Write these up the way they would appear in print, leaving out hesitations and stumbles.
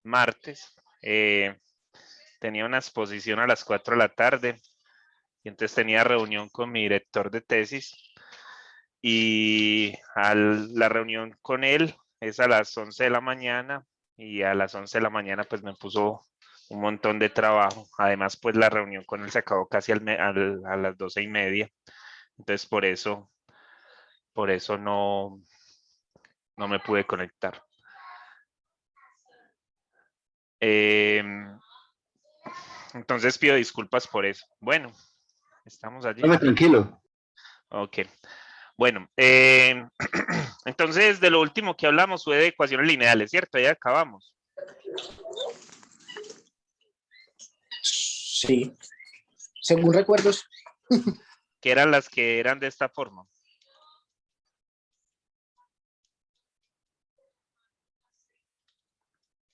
martes. Tenía una exposición a las 4 de la tarde y entonces tenía reunión con mi director de tesis y la reunión con él es a las 11 de la mañana y a las 11 de la mañana pues me puso un montón de trabajo. Además pues la reunión con él se acabó casi a las 12:30. Entonces por eso no me pude conectar. Entonces pido disculpas por eso. Bueno, estamos allí. Tome tranquilo. Ok. Bueno, entonces de lo último que hablamos fue de ecuaciones lineales, ¿cierto? Ya acabamos. Sí. Según recuerdos. Que eran las que eran de esta forma.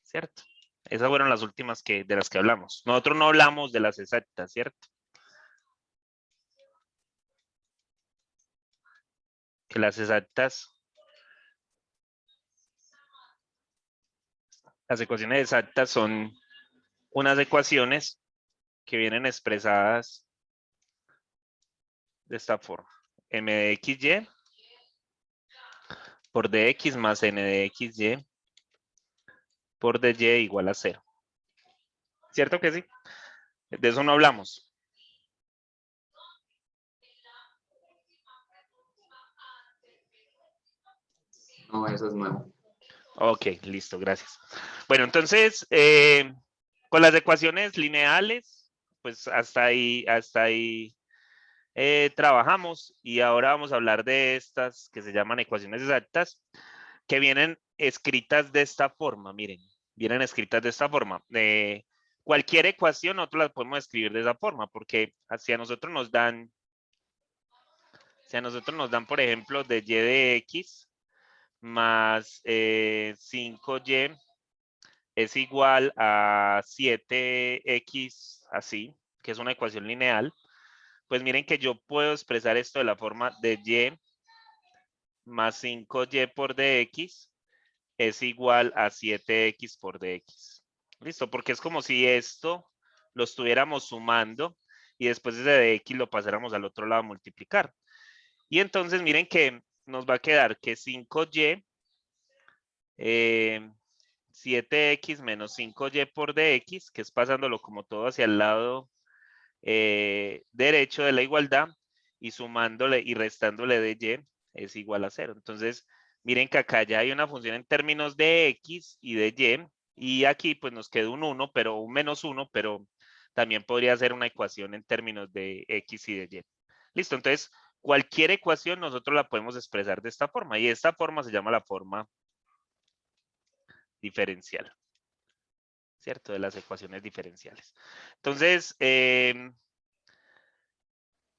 ¿Cierto? Esas fueron las últimas de las que hablamos. Nosotros no hablamos de las exactas, ¿cierto? Que las exactas, las ecuaciones exactas son unas ecuaciones que vienen expresadas de esta forma. M de XY por dx más n de xy por dy igual a 0. ¿Cierto que sí? De eso no hablamos. No, eso es malo. Ok, listo, gracias. Bueno, entonces, con las ecuaciones lineales, pues hasta ahí trabajamos y ahora vamos a hablar de estas que se llaman ecuaciones exactas, que vienen escritas de esta forma, miren, vienen escritas de esta forma. Cualquier ecuación nosotros la podemos escribir de esa forma, porque si a nosotros nos dan, por ejemplo, de y de x más 5y es igual a 7x, así, que es una ecuación lineal, pues miren que yo puedo expresar esto de la forma de y más 5y por dx es igual a 7x por dx. ¿Listo? Porque es como si esto lo estuviéramos sumando y después ese dx lo pasáramos al otro lado a multiplicar. Y entonces miren que nos va a quedar que 5y 7x menos 5y por dx, que es pasándolo como todo hacia el lado derecho de la igualdad y sumándole y restándole de y es igual a 0. Entonces, miren que acá ya hay una función en términos de x y de y aquí pues nos queda un 1, pero un menos 1, pero también podría ser una ecuación en términos de x y de y. Listo, entonces cualquier ecuación nosotros la podemos expresar de esta forma y esta forma se llama la forma diferencial, ¿cierto? De las ecuaciones diferenciales. Entonces,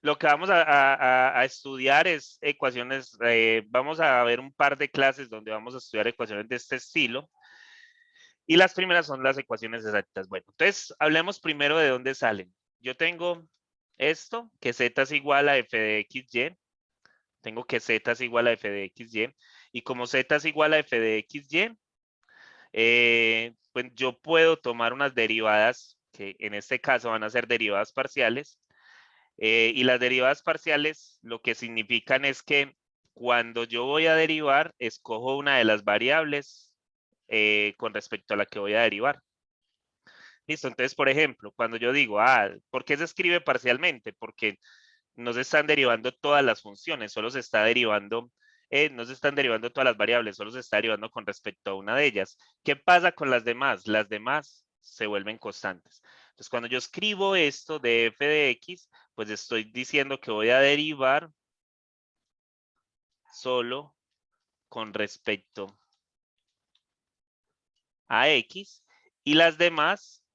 lo que vamos a estudiar es ecuaciones, vamos a ver un par de clases donde vamos a estudiar ecuaciones de este estilo. Y las primeras son las ecuaciones exactas. Bueno, entonces hablemos primero de dónde salen. Yo tengo esto, que z es igual a f de xy. Tengo que z es igual a f de xy. Y como z es igual a f de xy, pues yo puedo tomar unas derivadas, que en este caso van a ser derivadas parciales. Y las derivadas parciales lo que significan es que cuando yo voy a derivar, escojo una de las variables con respecto a la que voy a derivar. Listo, entonces, por ejemplo, cuando yo digo, ¿por qué se escribe parcialmente? Porque no se están derivando todas las funciones, solo se está derivando, no se están derivando todas las variables, solo se está derivando con respecto a una de ellas. ¿Qué pasa con las demás? Las demás se vuelven constantes. Entonces, cuando yo escribo esto de f de x, pues estoy diciendo que voy a derivar solo con respecto a x y las demás,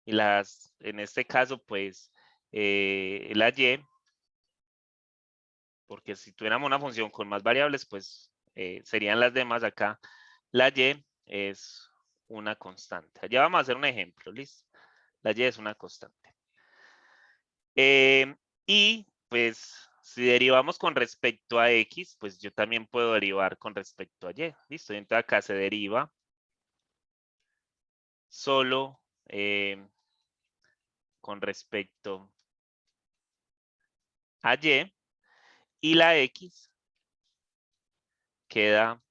en este caso, pues, la y, porque si tuviéramos una función con más variables, pues serían las demás acá. La y es una constante. Ya vamos a hacer un ejemplo, ¿listo? La y es una constante. Y pues si derivamos con respecto a x, pues yo también puedo derivar con respecto a y, ¿listo? Y entonces acá se deriva solo con respecto a y, y la x queda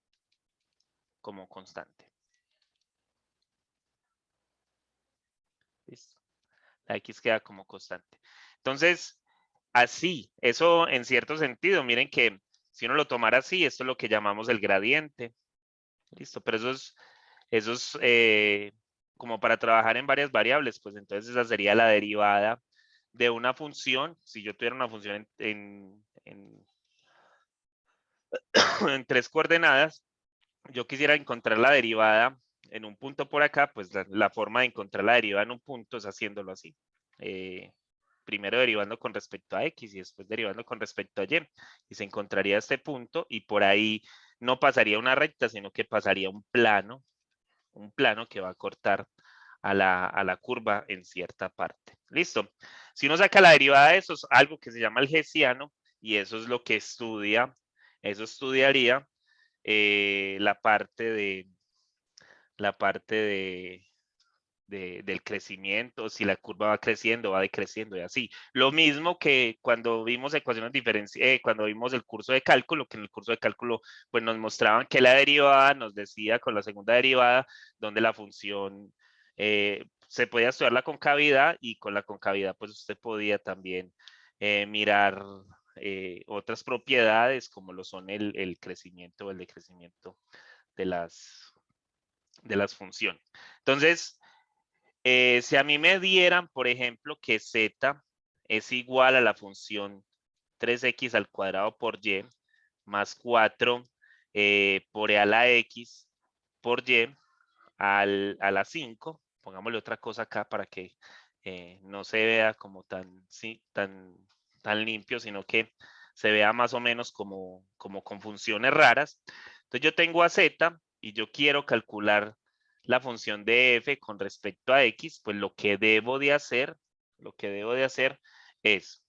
como constante. ¿Listo? La x queda como constante. Entonces, así, eso en cierto sentido, miren que si uno lo tomara así, esto es lo que llamamos el gradiente. Listo, pero eso es como para trabajar en varias variables, pues entonces esa sería la derivada de una función. Si yo tuviera una función en 3 coordenadas, yo quisiera encontrar la derivada en un punto por acá, pues la forma de encontrar la derivada en un punto es haciéndolo así. Primero derivando con respecto a x y después derivando con respecto a y. Y se encontraría este punto y por ahí no pasaría una recta, sino que pasaría un plano que va a cortar a la curva en cierta parte. Listo. Si uno saca la derivada de eso, es algo que se llama el hessiano y eso es lo que estudia, eso estudiaría la parte del crecimiento, si la curva va creciendo, va decreciendo y así. Lo mismo que cuando vimos ecuaciones diferenciales, cuando vimos el curso de cálculo, que en el curso de cálculo pues nos mostraban que la derivada nos decía con la segunda derivada donde la función se podía estudiar la concavidad y con la concavidad pues usted podía también mirar otras propiedades como lo son el crecimiento o el decrecimiento de las funciones. Entonces, si a mí me dieran, por ejemplo, que z es igual a la función 3x al cuadrado por y más 4 por e a la x por y a la 5, pongámosle otra cosa acá para que no se vea como tan limpio, sino que se vea más o menos como con funciones raras. Entonces yo tengo a z y yo quiero calcular la función de f con respecto a x, pues lo que debo de hacer es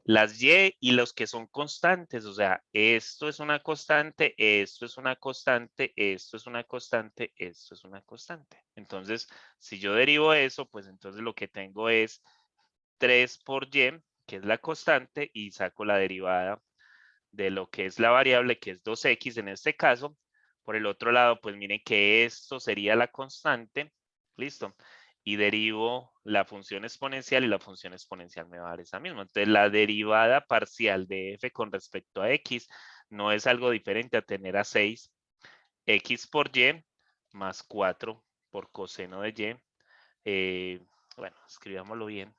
las y y los que son constantes, o sea, esto es una constante, esto es una constante, esto es una constante, esto es una constante. Entonces, si yo derivo eso, pues entonces lo que tengo es 3 por y, que es la constante, y saco la derivada de lo que es la variable, que es 2x en este caso. Por el otro lado, pues miren que esto sería la constante. Listo. Y derivo la función exponencial y la función exponencial me va a dar esa misma. Entonces, la derivada parcial de f con respecto a x no es algo diferente a tener a 6 x por y más 4 por coseno de y. Bueno, escribámoslo bien.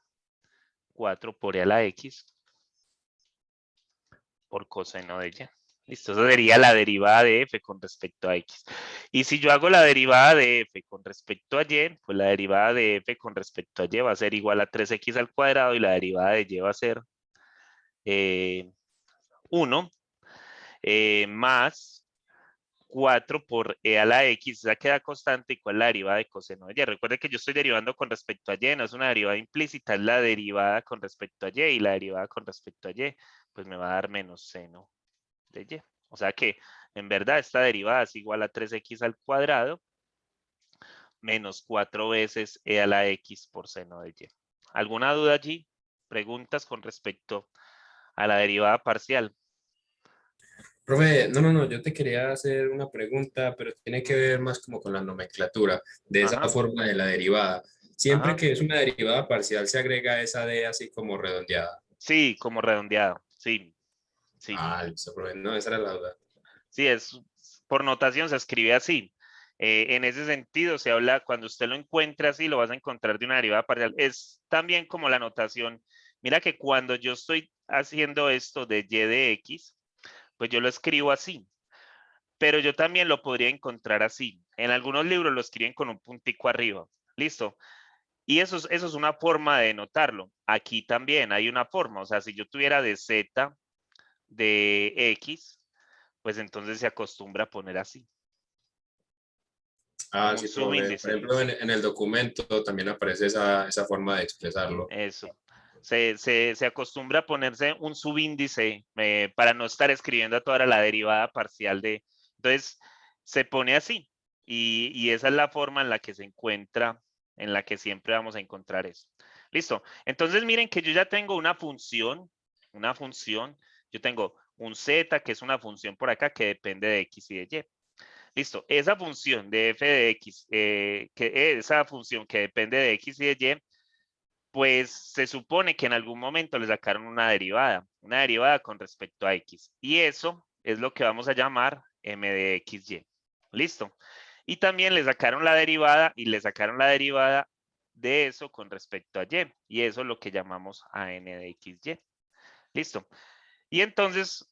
4 por e a la x por coseno de y. Listo, eso sería la derivada de f con respecto a x. Y si yo hago la derivada de f con respecto a y, pues la derivada de f con respecto a y va a ser igual a 3x al cuadrado y la derivada de y va a ser 1 más 4 por e a la x, esa queda constante. ¿Y cuál es la derivada de coseno de y? Recuerden que yo estoy derivando con respecto a y, no es una derivada implícita, es la derivada con respecto a y la derivada con respecto a y, pues me va a dar menos seno de y. O sea que en verdad esta derivada es igual a 3x al cuadrado menos 4 veces e a la x por seno de y. ¿Alguna duda allí? ¿Preguntas con respecto a la derivada parcial? Profe, no, yo te quería hacer una pregunta, pero tiene que ver más como con la nomenclatura de esa Ajá, forma de la derivada. Siempre ajá. que es una derivada parcial se agrega esa d así como redondeada. Sí, como redondeado. Sí, sí. Ah, listo, profe. No, esa era la duda. Sí, por notación se escribe así. En ese sentido se habla, cuando usted lo encuentre así, lo vas a encontrar de una derivada parcial. Es también como la notación. Mira que cuando yo estoy haciendo esto de y de x, pues yo lo escribo así. Pero yo también lo podría encontrar así. En algunos libros lo escriben con un puntico arriba. Listo. Y eso es una forma de notarlo. Aquí también hay una forma. O sea, si yo tuviera de z de x, pues entonces se acostumbra a poner así, Ah, como un sí, profe. Por subíndice. ejemplo, en el documento también aparece esa forma de expresarlo. Eso. Se acostumbra a ponerse un subíndice para no estar escribiendo toda la derivada parcial de. Entonces, se pone así. Y esa es la forma en la que se encuentra, en la que siempre vamos a encontrar eso. Listo. Entonces miren que yo ya tengo una función. Yo tengo un z, que es una función por acá que depende de x y de y. Listo. Esa función de f de x, esa función que depende de x y de y, pues se supone que en algún momento le sacaron una derivada con respecto a x. Y eso es lo que vamos a llamar m de xy. Listo. Y también le sacaron la derivada de eso con respecto a y. Y eso es lo que llamamos a n de xy. Listo. Y entonces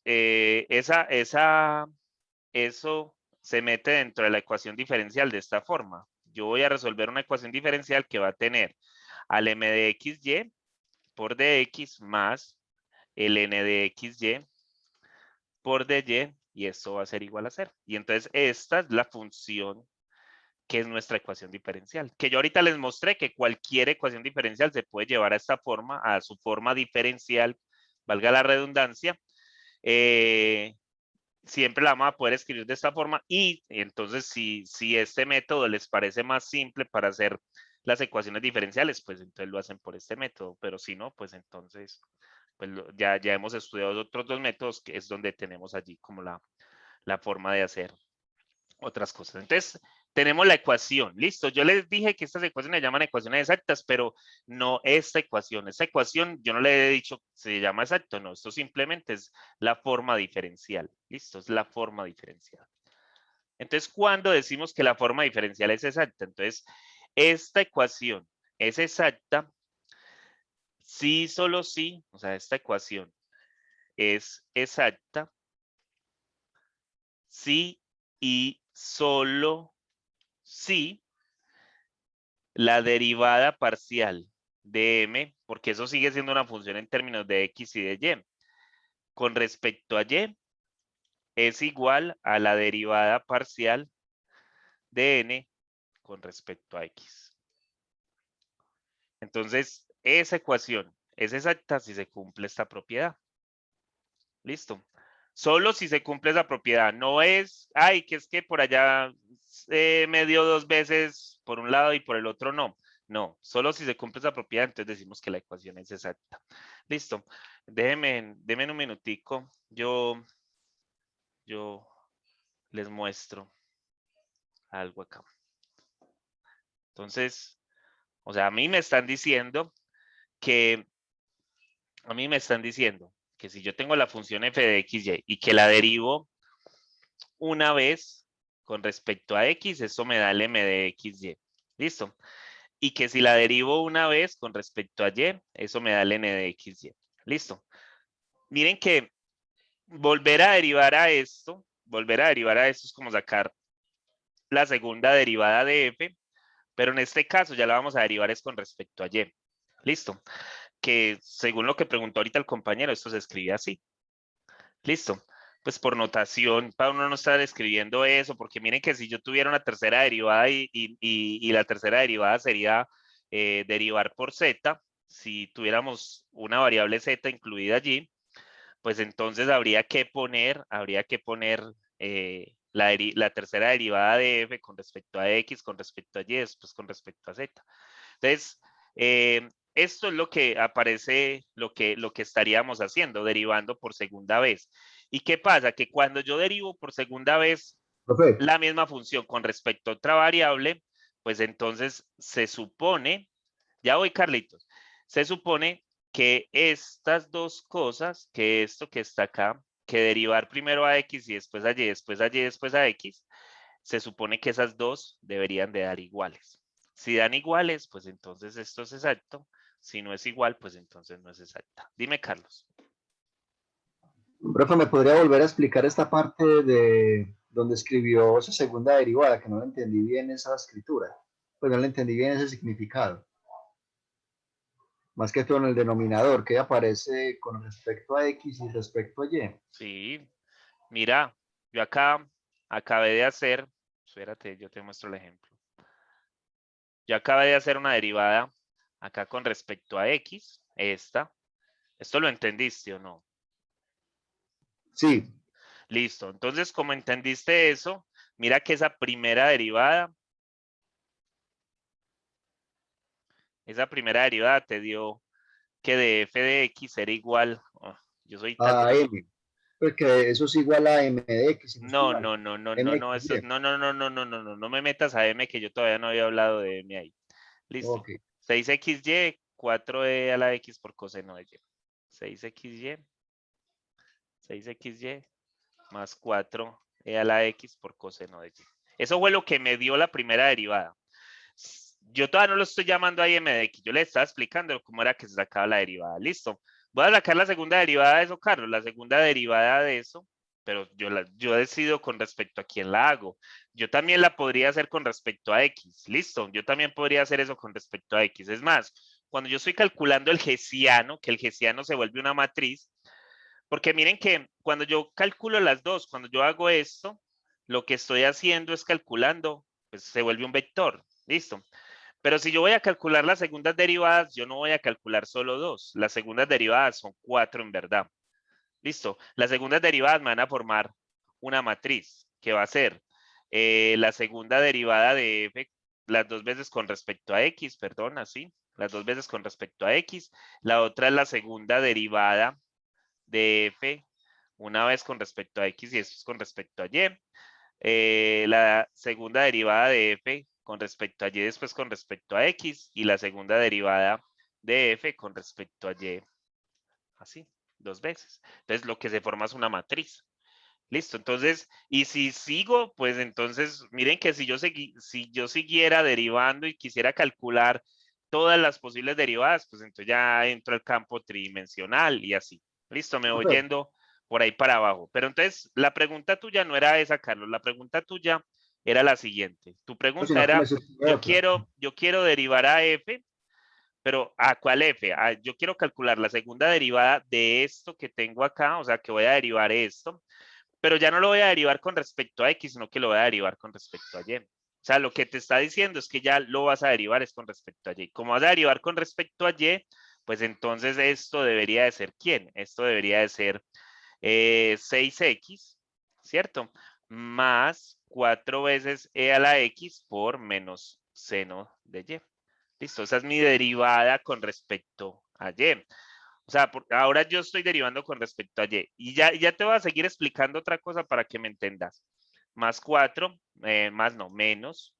eso se mete dentro de la ecuación diferencial de esta forma. Yo voy a resolver una ecuación diferencial que va a tener al m de xy por dx más el n de xy por dy, y esto va a ser igual a 0. Y entonces esta es la función que es nuestra ecuación diferencial. Que yo ahorita les mostré que cualquier ecuación diferencial se puede llevar a esta forma, a su forma diferencial, valga la redundancia. Siempre la vamos a poder escribir de esta forma, y entonces si este método les parece más simple para hacer las ecuaciones diferenciales, pues entonces lo hacen por este método, pero si no, pues entonces pues ya hemos estudiado otros dos métodos, que es donde tenemos allí como la forma de hacer otras cosas. Entonces, tenemos la ecuación. Listo. Yo les dije que estas ecuaciones se llaman ecuaciones exactas, pero no esta ecuación. Esta ecuación yo no le he dicho se llama exacto, no. Esto simplemente es la forma diferencial. Listo, es la forma diferencial. Entonces, cuando decimos que la forma diferencial es exacta, entonces, esta ecuación es exacta si, solo si, o sea, esta ecuación es exacta si y solo si la derivada parcial de m, porque eso sigue siendo una función en términos de x y de y, con respecto a y, es igual a la derivada parcial de n con respecto a x. Entonces, esa ecuación es exacta si se cumple esta propiedad. Listo. Solo si se cumple esa propiedad. No es, ay, que es que por allá me dio dos veces por un lado y por el otro no. No, solo si se cumple esa propiedad, entonces decimos que la ecuación es exacta. Listo. Déjenme un minutico. Yo les muestro algo acá. Entonces, o sea, a mí me están diciendo que si yo tengo la función f de xy y que la derivo una vez con respecto a x, eso me da el m de xy. ¿Listo? Y que si la derivo una vez con respecto a y, eso me da el n de xy. ¿Listo? Miren que volver a derivar a esto es como sacar la segunda derivada de f, pero en este caso ya la vamos a derivar es con respecto a y. ¿Listo? Que según lo que preguntó ahorita el compañero, esto se escribe así. ¿Listo? Pues por notación, para uno no estar escribiendo eso, porque miren que si yo tuviera una tercera derivada y la tercera derivada sería derivar por z, si tuviéramos una variable z incluida allí, pues entonces habría que poner la tercera derivada de f con respecto a x, con respecto a y, después con respecto a z. Entonces, esto es lo que aparece, lo que estaríamos haciendo, derivando por segunda vez. ¿Y qué pasa? Que cuando yo derivo por segunda vez Profe, la misma función con respecto a otra variable, pues entonces se supone, ya voy Carlitos, se supone que estas dos cosas, que esto que está acá, que derivar primero a x y después a y, después a y, después a x, se supone que esas dos deberían de dar iguales. Si dan iguales, pues entonces esto es exacto. Si no es igual, pues entonces no es exacta. Dime, Carlos. profe, ¿me podría volver a explicar esta parte de donde escribió esa segunda derivada? Que no le entendí bien esa escritura. Pues no le entendí bien ese significado. Más que todo en el denominador, que aparece con respecto a X y respecto a Y. Sí, mira, yo acá acabé de hacer, espérate, yo te muestro el ejemplo. Yo acabé de hacer una derivada acá con respecto a X, esta. ¿Esto lo entendiste o no? Sí, Listo. Entonces, como entendiste eso, mira que esa primera derivada te dio que de f de x era igual, yo soy tan A M. Porque eso es igual a M de X. Si no estoy no, mal. no, no, no, no, no, MX, eso, bien. no, no, no, no, no, no, no, no me metas a m que yo todavía no había hablado de m ahí. Listo. Ok. 6xy, 4e a la x por coseno de y. 6xy, 6xy más 4e a la x por coseno de y. Eso fue lo que me dio la primera derivada. Yo todavía no lo estoy llamando ahí m de x, yo le estaba explicando cómo era que se sacaba la derivada. Listo. Voy a sacar la segunda derivada de eso, Carlos, la segunda derivada de eso, pero yo decido con respecto a quién la hago. Yo también la podría hacer con respecto a x, listo. Yo también podría hacer eso con respecto a x. Es más, cuando yo estoy calculando el hessiano, que el hessiano se vuelve una matriz, porque miren que cuando yo calculo las dos, cuando yo hago esto, lo que estoy haciendo es calculando, pues se vuelve un vector, listo. Pero si yo voy a calcular las segundas derivadas, yo no voy a calcular solo dos. Las segundas derivadas son 4 en verdad. Listo. Las segundas derivadas me van a formar una matriz que va a ser la segunda derivada de f, las dos veces con respecto a x, perdón, así. Las dos veces con respecto a x. La otra es la segunda derivada de f, una vez con respecto a x y esto es con respecto a y. La segunda derivada de f con respecto a y después con respecto a x y la segunda derivada de f con respecto a y. Así, dos veces. Entonces lo que se forma es una matriz. Listo, entonces, y si sigo, pues entonces, miren que si yo siguiera derivando y quisiera calcular todas las posibles derivadas, pues entonces ya entro al campo tridimensional y así. Listo, me voy Profe, yendo por ahí para abajo. Pero entonces, la pregunta tuya no era esa, Carlos. La pregunta tuya era la siguiente. Tu pregunta sino que me era, surgió otra. yo quiero derivar a f, pero ¿a cuál f? Yo quiero calcular la segunda derivada de esto que tengo acá, o sea, que voy a derivar esto, pero ya no lo voy a derivar con respecto a x, sino que lo voy a derivar con respecto a y. O sea, lo que te está diciendo es que ya lo vas a derivar es con respecto a y. Como vas a derivar con respecto a y, pues entonces esto debería de ser ¿quién? Esto debería de ser 6x, ¿cierto? Más 4 veces e a la x por menos seno de y. Listo, esa es mi derivada con respecto a y. O sea, ahora yo estoy derivando con respecto a y. Y ya te voy a seguir explicando otra cosa para que me entendas. Más 4, menos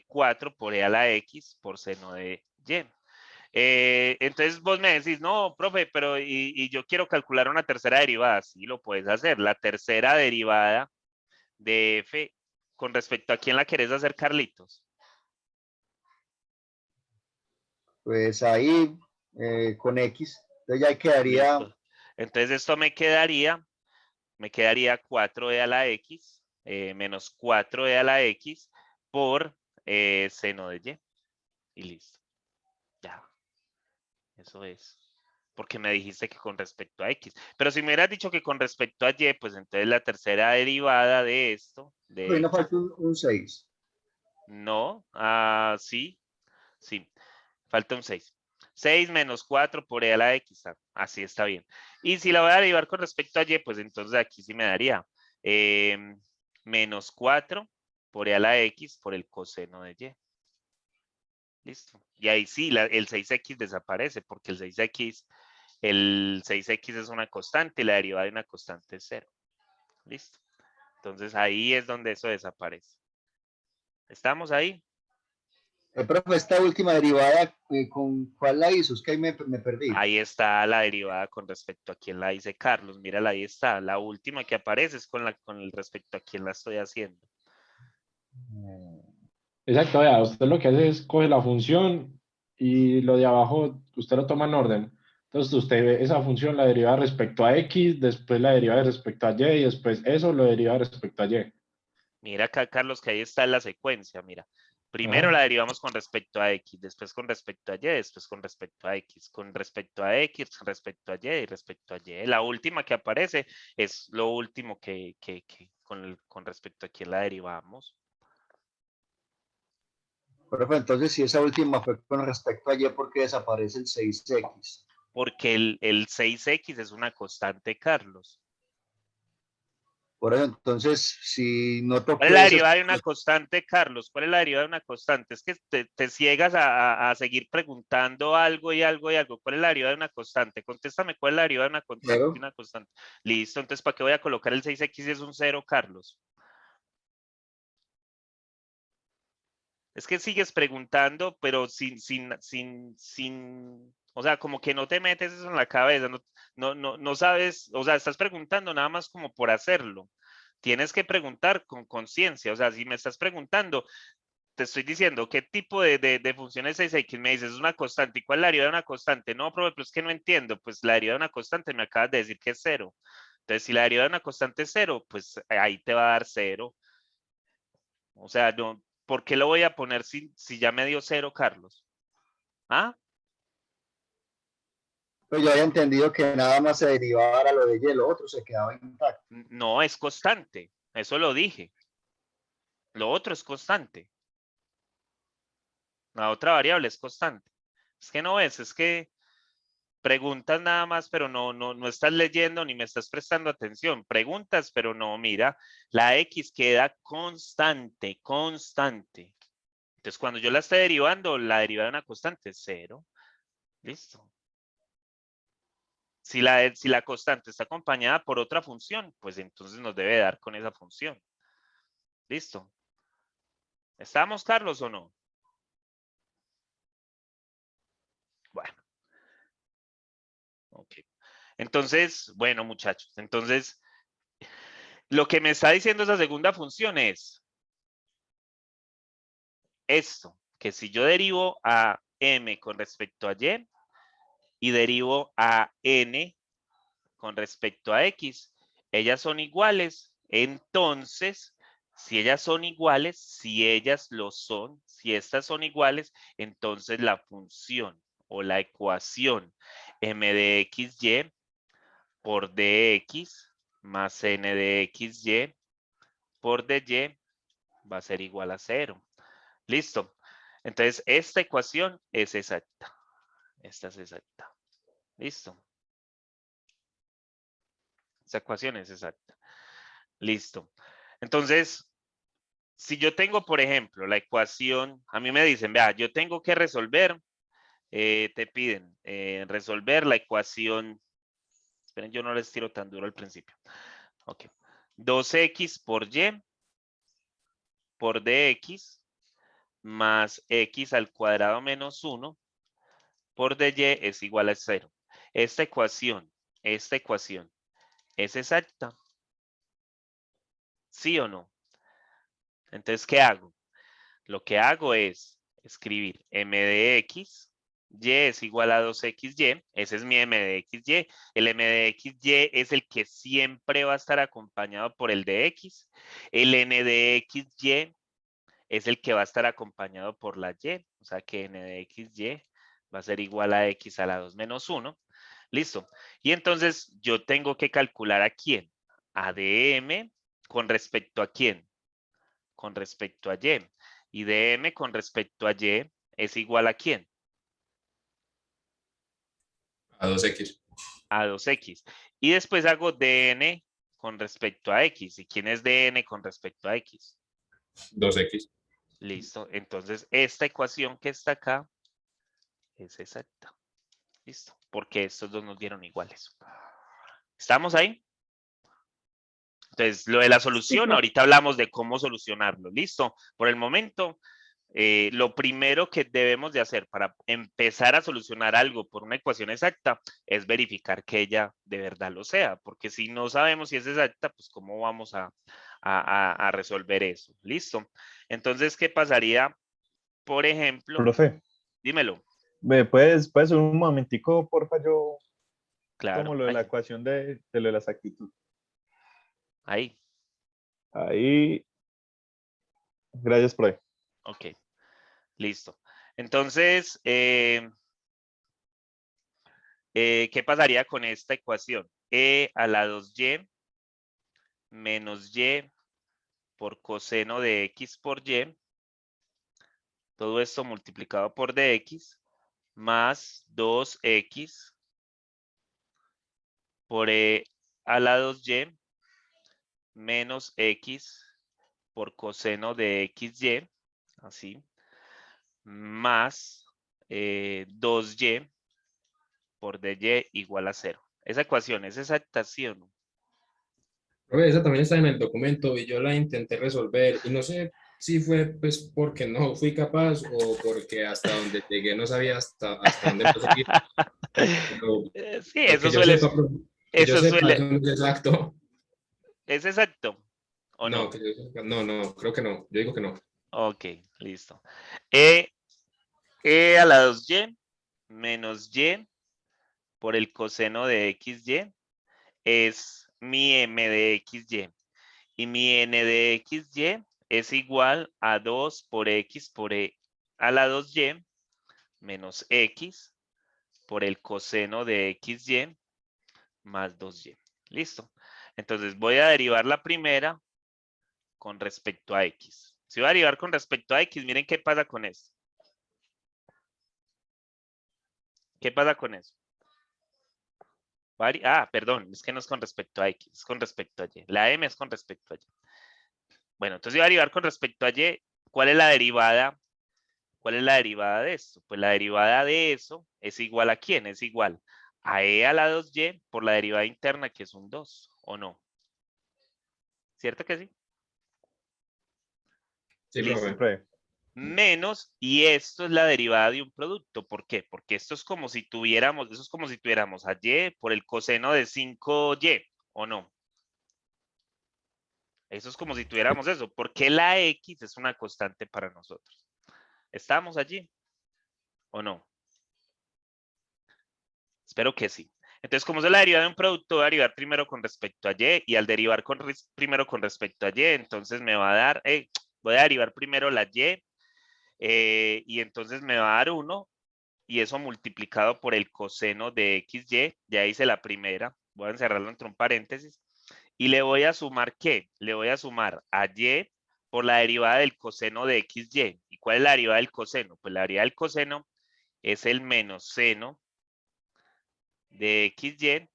4 por e a la x por seno de y. Entonces vos me decís, no, profe, pero y yo quiero calcular una tercera derivada. Sí, lo puedes hacer. La tercera derivada de f con respecto a quién la querés hacer, Carlitos. Pues ahí con X. Entonces ya quedaría. Listo. Entonces esto me quedaría 4e a la x menos 4e a la x por seno de y. Y listo. Ya. Eso es. Porque me dijiste que con respecto a x. Pero si me hubieras dicho que con respecto a y, pues entonces la tercera derivada de esto, de Pues no x, falta un 6. no, sí, sí, falta un 6. 6 menos 4 por e a la x, así está bien. Y si la voy a derivar con respecto a y, pues entonces aquí sí me daría menos 4 por e a la x por el coseno de y. Listo. Y ahí sí, el 6x desaparece porque el 6x es una constante y la derivada de una constante es 0. Listo. Entonces ahí es donde eso desaparece. ¿Estamos ahí? Profe, esta última derivada, ¿con cuál la hizo? Es que ahí me perdí. Ahí está la derivada con respecto a quién la dice Carlos. Mírala, ahí está. La última que aparece es con el respecto a quién la estoy haciendo. Exacto, vea, usted lo que hace es coge la función y lo de abajo usted lo toma en orden. Entonces usted ve esa función, la deriva respecto a x, después la deriva respecto a y y después eso lo deriva respecto a y. Mira acá, Carlos, que ahí está la secuencia. Mira, primero Ajá. la derivamos con respecto a x, después con respecto a y, después con respecto a x, con respecto a x, respecto a y respecto a y. La última que aparece es lo último que con respecto a quién la derivamos. Profe, entonces si esa última fue con respecto a Y, ¿por qué desaparece el 6X? Porque el 6x es una constante, Carlos. Por eso, entonces, si noto ¿Cuál es que la ese... derivada de una constante, Carlos? ¿Cuál es la derivada de una constante? Es que te ciegas a seguir preguntando algo y algo y algo. ¿Cuál es la derivada de una constante? Contéstame cuál es la derivada de una constante. Cero. Una constante. Listo, entonces, ¿para qué voy a colocar el 6x si es un 0, Carlos? Es que sigues preguntando, pero o sea, como que no te metes eso en la cabeza, no sabes, o sea, estás preguntando nada más como por hacerlo. Tienes que preguntar con conciencia, o sea, si me estás preguntando, te estoy diciendo qué tipo de funciones 6x me dices, es una constante, ¿y cuál es la derivada de una constante? No, profe, pero es que no entiendo, pues la derivada de una constante me acabas de decir que es 0. Entonces, si la derivada de una constante es 0, pues ahí te va a dar 0. O sea, no, ¿por qué lo voy a poner si ya me dio 0, Carlos? ¿Ah? Pues yo había entendido que nada más se derivaba a lo de Y, lo otro se quedaba intacto. No, es constante. Eso lo dije. Lo otro es constante. La otra variable es constante. Es que no ves, es que preguntas nada más, pero no estás leyendo ni me estás prestando atención. Preguntas, pero no, mira, la X queda constante, constante. Entonces, cuando yo la esté derivando, la derivada de una constante es 0. Listo. Si la constante está acompañada por otra función, pues entonces nos debe dar con esa función. Listo. ¿Estamos, Carlos, o no? Bueno. Ok. Entonces, bueno, muchachos, entonces, lo que me está diciendo esa segunda función es esto, que si yo derivo a m con respecto a y derivo a n con respecto a x, ellas son iguales. Entonces, si ellas son iguales, si ellas lo son, si estas son iguales, entonces la función o la ecuación m de xy por dx más n de xy por dy va a ser igual a 0. Listo. Entonces, esta ecuación es exacta. Esta es exacta. Listo. Esta ecuación es exacta. Listo. Entonces, si yo tengo, por ejemplo, la ecuación, a mí me dicen, vea, yo tengo que resolver, te piden resolver la ecuación, esperen, yo no les tiro tan duro al principio. Ok. 2x por y por dx más x al cuadrado menos 1 por dy es igual a 0. Esta ecuación es exacta. ¿Sí o no? Entonces, ¿qué hago? Lo que hago es escribir m de x, y es igual a 2xy, ese es mi m de xy. El m de xy es el que siempre va a estar acompañado por el de x. El n de xy es el que va a estar acompañado por la y, o sea que n de xy va a ser igual a x a la 2 menos 1. Listo. Y entonces yo tengo que calcular a quién. A dm con respecto a quién. Con respecto a y. Y dm con respecto a y es igual a quién. A 2x. A 2x. Y después hago dn con respecto a x. ¿Y quién es dn con respecto a x? 2x. Listo. Entonces esta ecuación que está acá es exacta. Listo. Porque estos dos nos dieron iguales. ¿Estamos ahí? Entonces, lo de la solución, ahorita hablamos de cómo solucionarlo. Listo. Por el momento, lo primero que debemos de hacer para empezar a solucionar algo por una ecuación exacta es verificar que ella de verdad lo sea. Porque si no sabemos si es exacta, pues cómo vamos a resolver eso. Listo. Entonces, ¿qué pasaría? Por ejemplo, Profe, dímelo. ¿puedes un momentico, porfa? Yo tomo Claro, lo de la ahí, ecuación de lo de la exactitud. ahí. Ahí, gracias, profe. Ok, listo. Entonces, ¿qué pasaría con esta ecuación? E a la 2y menos y por coseno de x por y, todo esto multiplicado por dx, más 2x por e a la 2y menos X por coseno de XY, así, más 2Y por DY igual a 0. Esa ecuación es exacta, ¿sí o no? Profe, esa también está en el documento y yo la intenté resolver y no sé si fue pues porque no fui capaz o porque hasta donde llegué no sabía hasta dónde puedo seguir. Pero, Sí, pero eso suele, que yo eso sepa, suele, eso no es exacto. ¿es exacto o No, no? que yo sepa, no, creo que no. Yo digo que no. Ok, listo. E a la 2y menos y por el coseno de XY es mi m de XY. Y mi n de XY es igual a 2 por X por E a la 2y menos X por el coseno de XY más 2y. Listo. Entonces voy a derivar la primera con respecto a X. Si voy a derivar con respecto a X, miren qué pasa con esto. ¿Qué pasa con eso? Perdón, es que no es con respecto a X, es con respecto a Y. La M es con respecto a Y. Bueno, entonces voy a derivar con respecto a Y. ¿Cuál es la derivada? ¿Cuál es la derivada de esto? Pues la derivada de eso es igual a ¿quién? Es igual a E a la 2Y por la derivada interna que es un 2, ¿o no? ¿Cierto que sí? Sí, Listo. Sí, profe. profe. Menos, y esto es la derivada de un producto. ¿Por qué? Porque esto es como si tuviéramos, eso es como si tuviéramos a Y por el coseno de 5Y, ¿o no? Eso es como si tuviéramos eso. Porque la X es una constante para nosotros. ¿Estamos allí? ¿O no? Espero que sí. Entonces, como es la derivada de un producto, voy a derivar primero con respecto a Y, y al derivar primero con respecto a Y, entonces me va a dar, voy a derivar primero la Y, y entonces me va a dar 1, y eso multiplicado por el coseno de XY, ya hice la primera, voy a encerrarlo entre un paréntesis, y le voy a sumar ¿qué? Le voy a sumar a Y por la derivada del coseno de XY. ¿Y cuál es la derivada del coseno? Pues la derivada del coseno es el menos seno de XY,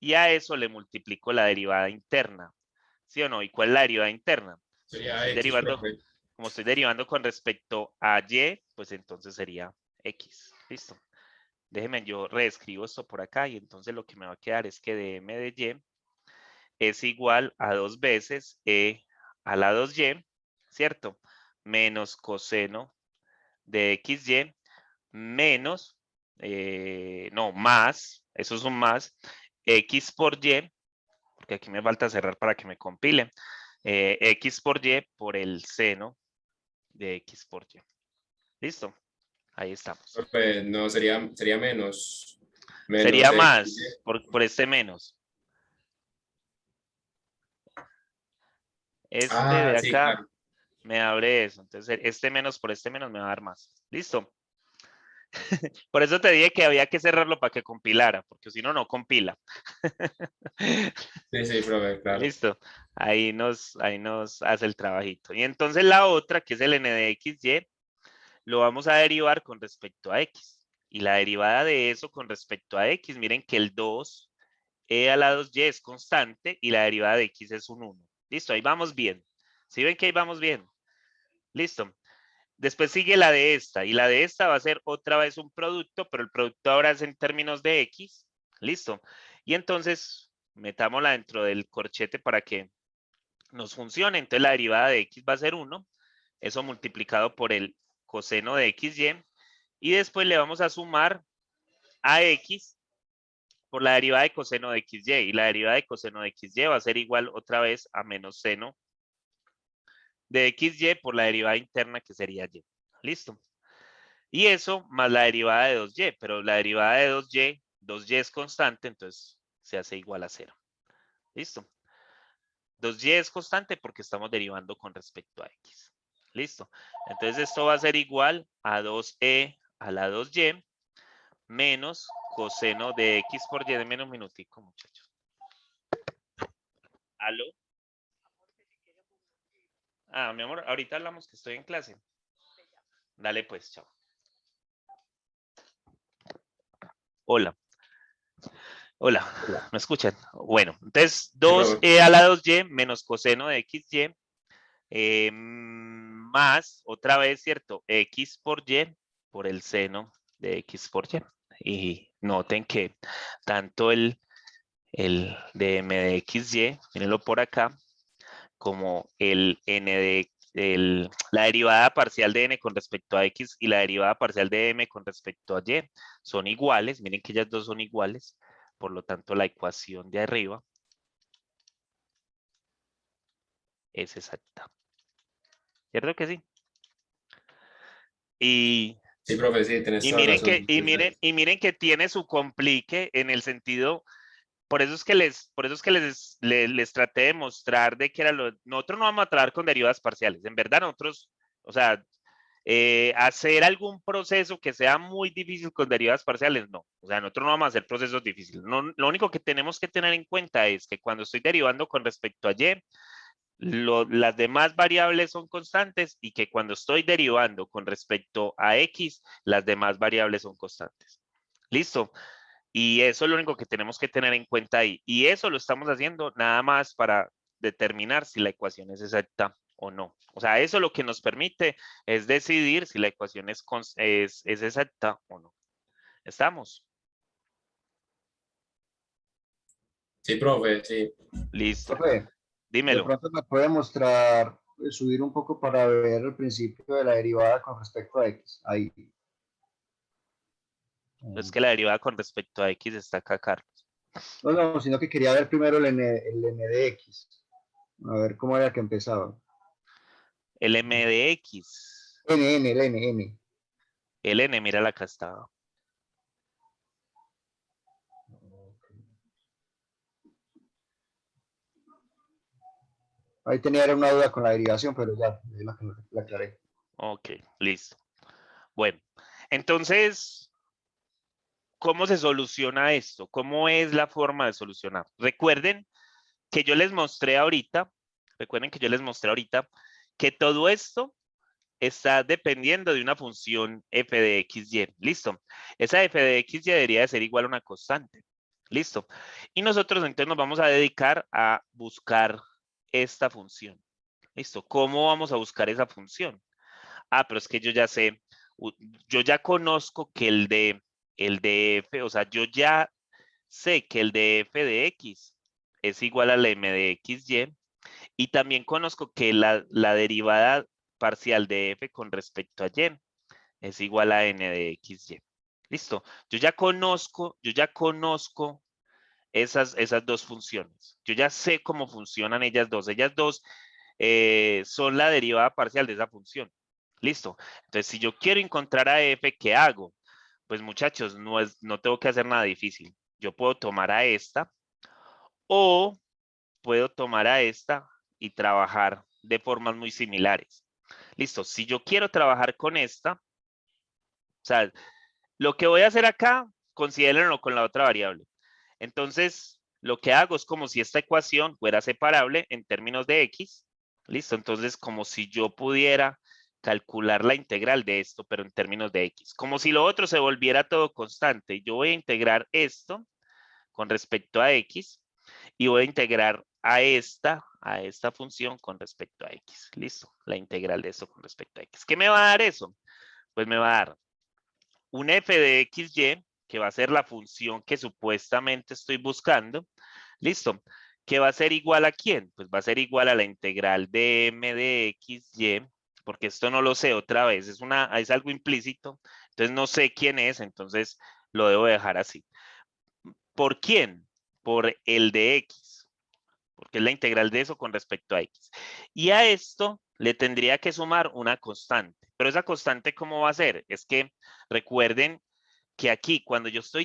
y a eso le multiplico la derivada interna, ¿sí o no? ¿Y cuál es la derivada interna? Pues Sería X, profe. como estoy derivando con respecto a Y, pues entonces sería X. Listo. Déjenme, yo reescribo esto por acá y entonces lo que me va a quedar es que dm de Y es igual a 2 veces E a la 2Y, ¿cierto? Menos coseno de XY menos, no, más, eso es un más, X por Y, porque aquí me falta cerrar para que me compile, X por Y por el seno de X por Y. ¿Listo? Ahí estamos. Profe, no, sería menos. Menos Sería X. más por este menos. Este Ah, de sí, acá claro. me abre eso. Entonces, este menos por este menos me va a dar más. ¿Listo? Por eso te dije que había que cerrarlo para que compilara, porque si no, no compila. Sí, sí, profe, claro. Listo. Ahí nos hace el trabajito. Y entonces la otra, que es el n de XY, lo vamos a derivar con respecto a X. Y la derivada de eso con respecto a X, miren que el 2, E a la 2Y es constante y la derivada de X es un 1. Listo, ahí vamos bien. ¿Sí ven que ahí vamos bien? Listo. Después sigue la de esta, y la de esta va a ser otra vez un producto, pero el producto ahora es en términos de X. Listo. Y entonces, metámosla dentro del corchete para que nos funcione. Entonces, la derivada de X va a ser 1, eso multiplicado por el coseno de XY, y después le vamos a sumar a X por la derivada de coseno de XY, y la derivada de coseno de XY va a ser igual otra vez a menos seno de XY por la derivada interna que sería Y. Listo. Y eso más la derivada de 2y, pero la derivada de 2y es constante, entonces se hace igual a 0. ¿Listo? 2y es constante porque estamos derivando con respecto a x. ¿Listo? Entonces esto va a ser igual a 2e a la 2y menos coseno de x por y. Denme un minutico, muchachos. ¿Aló? Mi amor, ahorita hablamos que estoy en clase. Dale pues, chao. Hola. Hola, ¿me escuchan? Bueno, entonces profe. 2e a la 2y menos coseno de xy más, otra vez, ¿cierto? X por y por el seno de x por y. Y noten que tanto el dm de xy, mírenlo por acá, como el n de la derivada parcial de n con respecto a x y la derivada parcial de m con respecto a y son iguales. Miren que ellas dos son iguales. Por lo tanto, la ecuación de arriba es exacta. ¿Cierto que sí? Y Sí, profe, sí, tenés Y toda miren razón. que, miren que tiene su complique en el sentido, por eso es que les traté de mostrar de que era nosotros no vamos a trabajar con derivadas parciales. En verdad, nosotros, o sea, hacer algún proceso que sea muy difícil con derivadas parciales, no. O sea, nosotros no vamos a hacer procesos difíciles. No, lo único que tenemos que tener en cuenta es que cuando estoy derivando con respecto a y, las demás variables son constantes y que cuando estoy derivando con respecto a x, las demás variables son constantes. ¿Listo? Y eso es lo único que tenemos que tener en cuenta ahí. Y eso lo estamos haciendo nada más para determinar si la ecuación es exacta o no. O sea, eso lo que nos permite es decidir si la ecuación es exacta o no. ¿Estamos? Sí, profe, sí. Listo. Profe, de Dímelo. pronto me puede mostrar, subir un poco para ver el principio de la derivada con respecto a x. Ahí. Es que la derivada con respecto a x está acá, Carlos. No, no, sino que quería ver primero el n de x. A ver cómo era que empezaba. El m de x. N. El n, mira la acá está. Ahí tenía una duda con la derivación, pero ya la aclaré. Ok, listo. Bueno, entonces, ¿cómo se soluciona esto? ¿Cómo es la forma de solucionar? Recuerden que yo les mostré ahorita, que todo esto está dependiendo de una función f de xy. Listo. Esa f de xy debería de ser igual a una constante. Listo. Y nosotros entonces nos vamos a dedicar a buscar esta función. Listo. ¿Cómo vamos a buscar esa función? Ah, pero es que yo ya sé, yo ya conozco que el de f, o sea, yo ya sé que el de f de x es igual al m de xy y también conozco que la derivada parcial de f con respecto a y es igual a n de xy. Listo. Yo ya conozco esas dos funciones. Yo ya sé cómo funcionan ellas dos. Ellas dos son la derivada parcial de esa función. Listo. Entonces, si yo quiero encontrar a f, ¿qué hago? Pues muchachos, no tengo que hacer nada difícil. Yo puedo tomar a esta o puedo tomar a esta y trabajar de formas muy similares. Listo. Si yo quiero trabajar con esta, o sea, lo que voy a hacer acá, considérenlo con la otra variable. Entonces, lo que hago es como si esta ecuación fuera separable en términos de x. Listo, entonces como si yo pudiera calcular la integral de esto, pero en términos de x. Como si lo otro se volviera todo constante. Yo voy a integrar esto con respecto a x y voy a integrar a esta función con respecto a x. Listo, la integral de esto con respecto a x. ¿Qué me va a dar eso? Pues me va a dar un f de xy, que va a ser la función que supuestamente estoy buscando. Listo. ¿Que va a ser igual a quién? Pues va a ser igual a la integral de m de xy, porque esto no lo sé otra vez, es algo implícito, entonces no sé quién es, entonces lo debo dejar así. ¿Por quién? Por el de x, porque es la integral de eso con respecto a x. Y a esto le tendría que sumar una constante. Pero esa constante, ¿cómo va a ser? Es que recuerden que aquí cuando yo estoy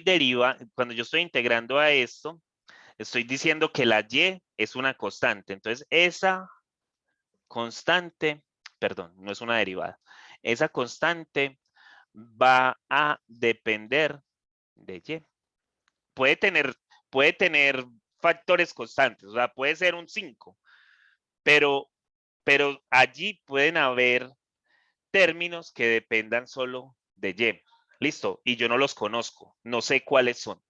integrando a esto, estoy diciendo que la y es una constante. Entonces, esa constante, perdón, no es una derivada. Esa constante va a depender de y. Puede tener factores constantes, o sea, puede ser un 5, pero allí pueden haber términos que dependan solo de y. Listo, y yo no los conozco, no sé cuáles son.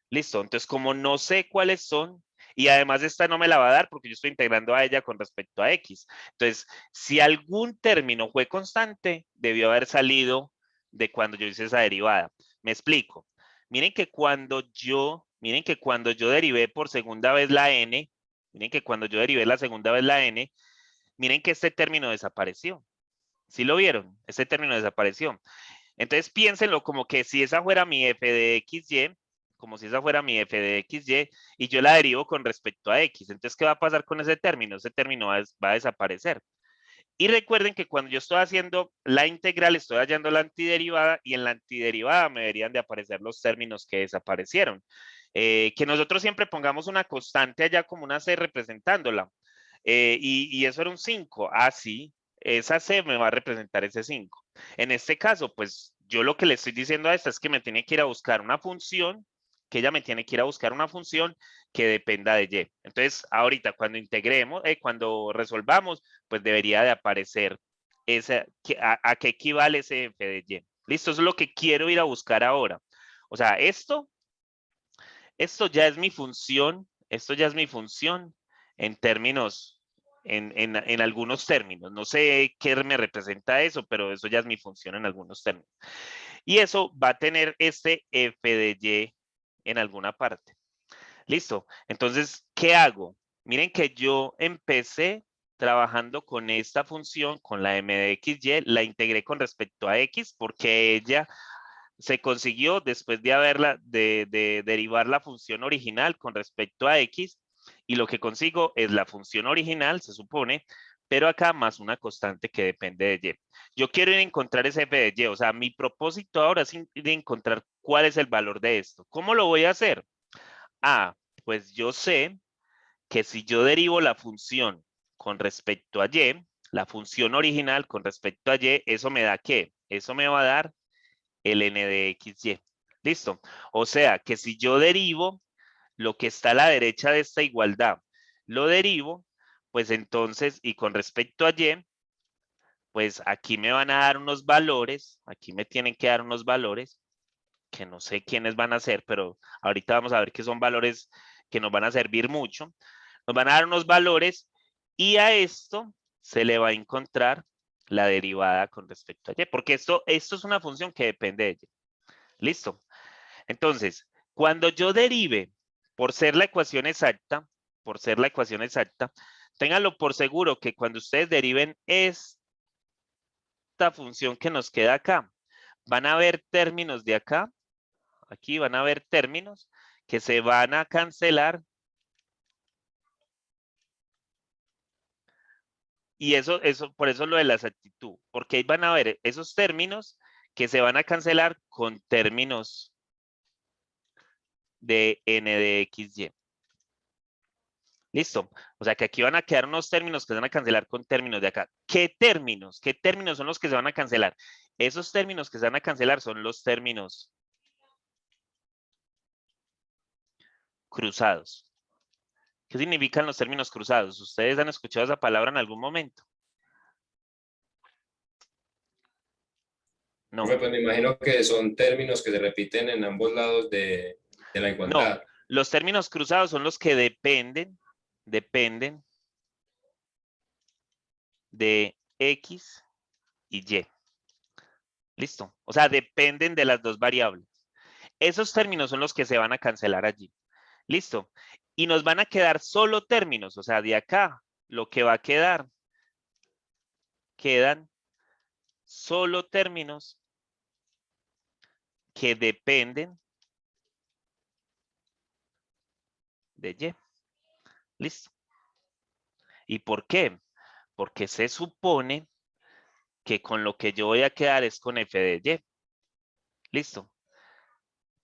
Listo, entonces como no sé cuáles son, y además esta no me la va a dar porque yo estoy integrando a ella con respecto a X. Entonces, si algún término fue constante, debió haber salido de cuando yo hice esa derivada. Me explico. Miren que cuando yo derivé por segunda vez la n, miren que cuando yo derivé la segunda vez la n, miren que este término desapareció. ¿Sí lo vieron? Este término desapareció. Entonces piénsenlo como que si esa fuera mi f de xy, como si esa fuera mi f de xy, y yo la derivo con respecto a x. Entonces, ¿qué va a pasar con ese término? Ese término va a desaparecer. Y recuerden que cuando yo estoy haciendo la integral, estoy hallando la antiderivada, y en la antiderivada me deberían de aparecer los términos que desaparecieron. Que nosotros siempre pongamos una constante allá como una c representándola. Y eso era un 5. Ah, sí, esa c me va a representar ese 5. En este caso, pues yo lo que le estoy diciendo a esta es que me tiene que ir a buscar una función, que ella me tiene que ir a buscar una función que dependa de y. Entonces, ahorita cuando integremos, cuando resolvamos, pues debería de aparecer esa, a qué equivale ese f de y. Listo, eso es lo que quiero ir a buscar ahora. O sea, esto ya es mi función, esto ya es mi función en términos, en algunos términos. No sé qué me representa eso, pero eso ya es mi función en algunos términos. Y eso va a tener este f de y en alguna parte. Listo. Entonces, ¿qué hago? Miren que yo empecé trabajando con esta función, con la m de xy, la integré con respecto a x porque ella se consiguió después de derivar la función original con respecto a x, y lo que consigo es la función original, se supone, pero acá más una constante que depende de y. Yo quiero ir a encontrar ese f de y, o sea, mi propósito ahora es ir a encontrar cuál es el valor de esto. ¿Cómo lo voy a hacer? Ah, pues yo sé que si yo derivo la función con respecto a y, la función original con respecto a y, ¿eso me da qué? Eso me va a dar el n de xy. ¿Listo? O sea, que si yo derivo lo que está a la derecha de esta igualdad, lo derivo, pues entonces, y con respecto a y, pues aquí me van a dar unos valores, aquí me tienen que dar unos valores, que no sé quiénes van a ser, pero ahorita vamos a ver que son valores que nos van a servir mucho. Nos van a dar unos valores y a esto se le va a encontrar la derivada con respecto a y, porque esto es una función que depende de y. Listo. Entonces, cuando yo derive, por ser la ecuación exacta, ténganlo por seguro que cuando ustedes deriven esta función que nos queda acá, van a ver términos de acá, aquí van a ver términos que se van a cancelar. Y por eso lo de la exactitud, porque ahí van a ver esos términos que se van a cancelar con términos de n de xy. Listo. O sea que aquí van a quedar unos términos que se van a cancelar con términos de acá. ¿Qué términos? ¿Qué términos son los que se van a cancelar? Esos términos que se van a cancelar son los términos cruzados. ¿Qué significan los términos cruzados? ¿Ustedes han escuchado esa palabra en algún momento? No. Pues me imagino que son términos que se repiten en ambos lados de la No. igualdad. Los términos cruzados son los que dependen de X y Y. Listo. O sea, dependen de las dos variables. Esos términos son los que se van a cancelar allí. Listo. Y nos van a quedar solo términos. O sea, de acá lo que va a quedan solo términos que dependen de Y. Listo. ¿Y por qué? Porque se supone que con lo que yo voy a quedar es con f de Y. Listo.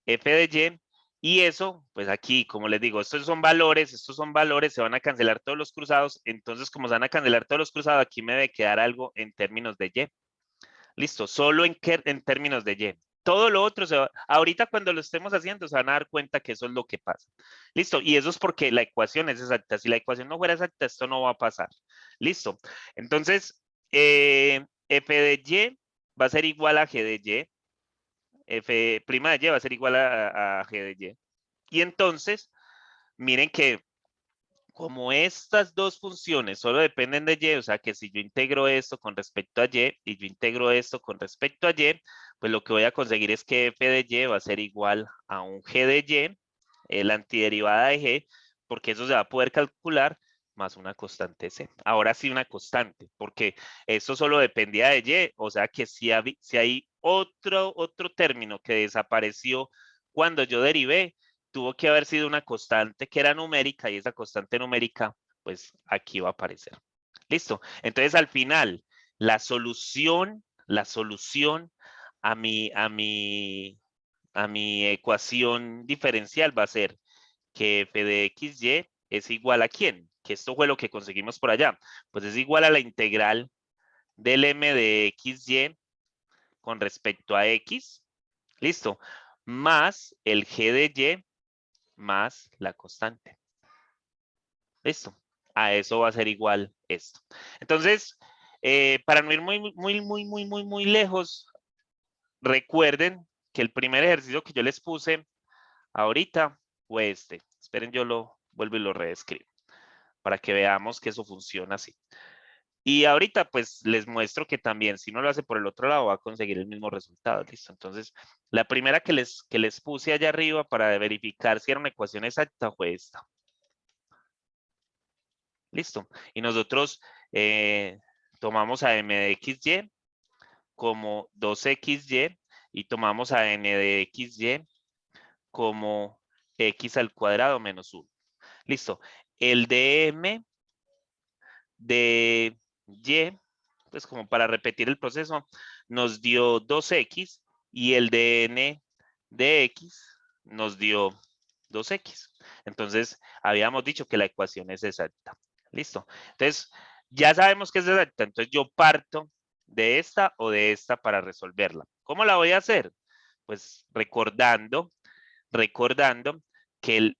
F de Y. Y eso, pues aquí, como les digo, estos son valores, se van a cancelar todos los cruzados. Entonces, como se van a cancelar todos los cruzados, aquí me debe quedar algo en términos de Y. Listo, solo en términos de Y. Todo lo otro, ahorita cuando lo estemos haciendo, se van a dar cuenta que eso es lo que pasa. Listo, y eso es porque la ecuación es exacta. Si la ecuación no fuera exacta, esto no va a pasar. Listo. Entonces, f de Y va a ser igual a g de Y. F' de Y va a ser igual a g de Y. Y entonces, miren que como estas dos funciones solo dependen de y, o sea que si yo integro esto con respecto a y yo integro esto con respecto a y, pues lo que voy a conseguir es que f de y va a ser igual a un g de y, la antiderivada de g, porque eso se va a poder calcular más una constante c. Ahora sí una constante, porque esto solo dependía de y, o sea que si hay otro término que desapareció cuando yo derivé, tuvo que haber sido una constante que era numérica y esa constante numérica, pues aquí va a aparecer. Listo. Entonces, al final, la solución a mi ecuación diferencial va a ser que f de xy es igual a ¿quién? Que esto fue lo que conseguimos por allá. Pues es igual a la integral del m de xy con respecto a x. Listo. Más el g de y más la constante. Listo. A eso va a ser igual esto. Entonces, para no ir muy lejos, recuerden que el primer ejercicio que yo les puse ahorita fue este. Esperen, yo lo vuelvo y lo reescribo para que veamos que eso funciona así. Y ahorita pues les muestro que también si uno lo hace por el otro lado va a conseguir el mismo resultado. Listo. Entonces, la primera que les puse allá arriba para verificar si era una ecuación exacta fue esta. Listo. Y nosotros tomamos a m de xy como 2xy y tomamos a n de xy como x al cuadrado menos 1. Listo. El dm de y, pues como para repetir el proceso, nos dio 2x y el dn de x nos dio 2x. Entonces, habíamos dicho que la ecuación es exacta. Listo. Entonces, ya sabemos que es exacta. Entonces, yo parto de esta o de esta para resolverla. ¿Cómo la voy a hacer? Pues recordando que el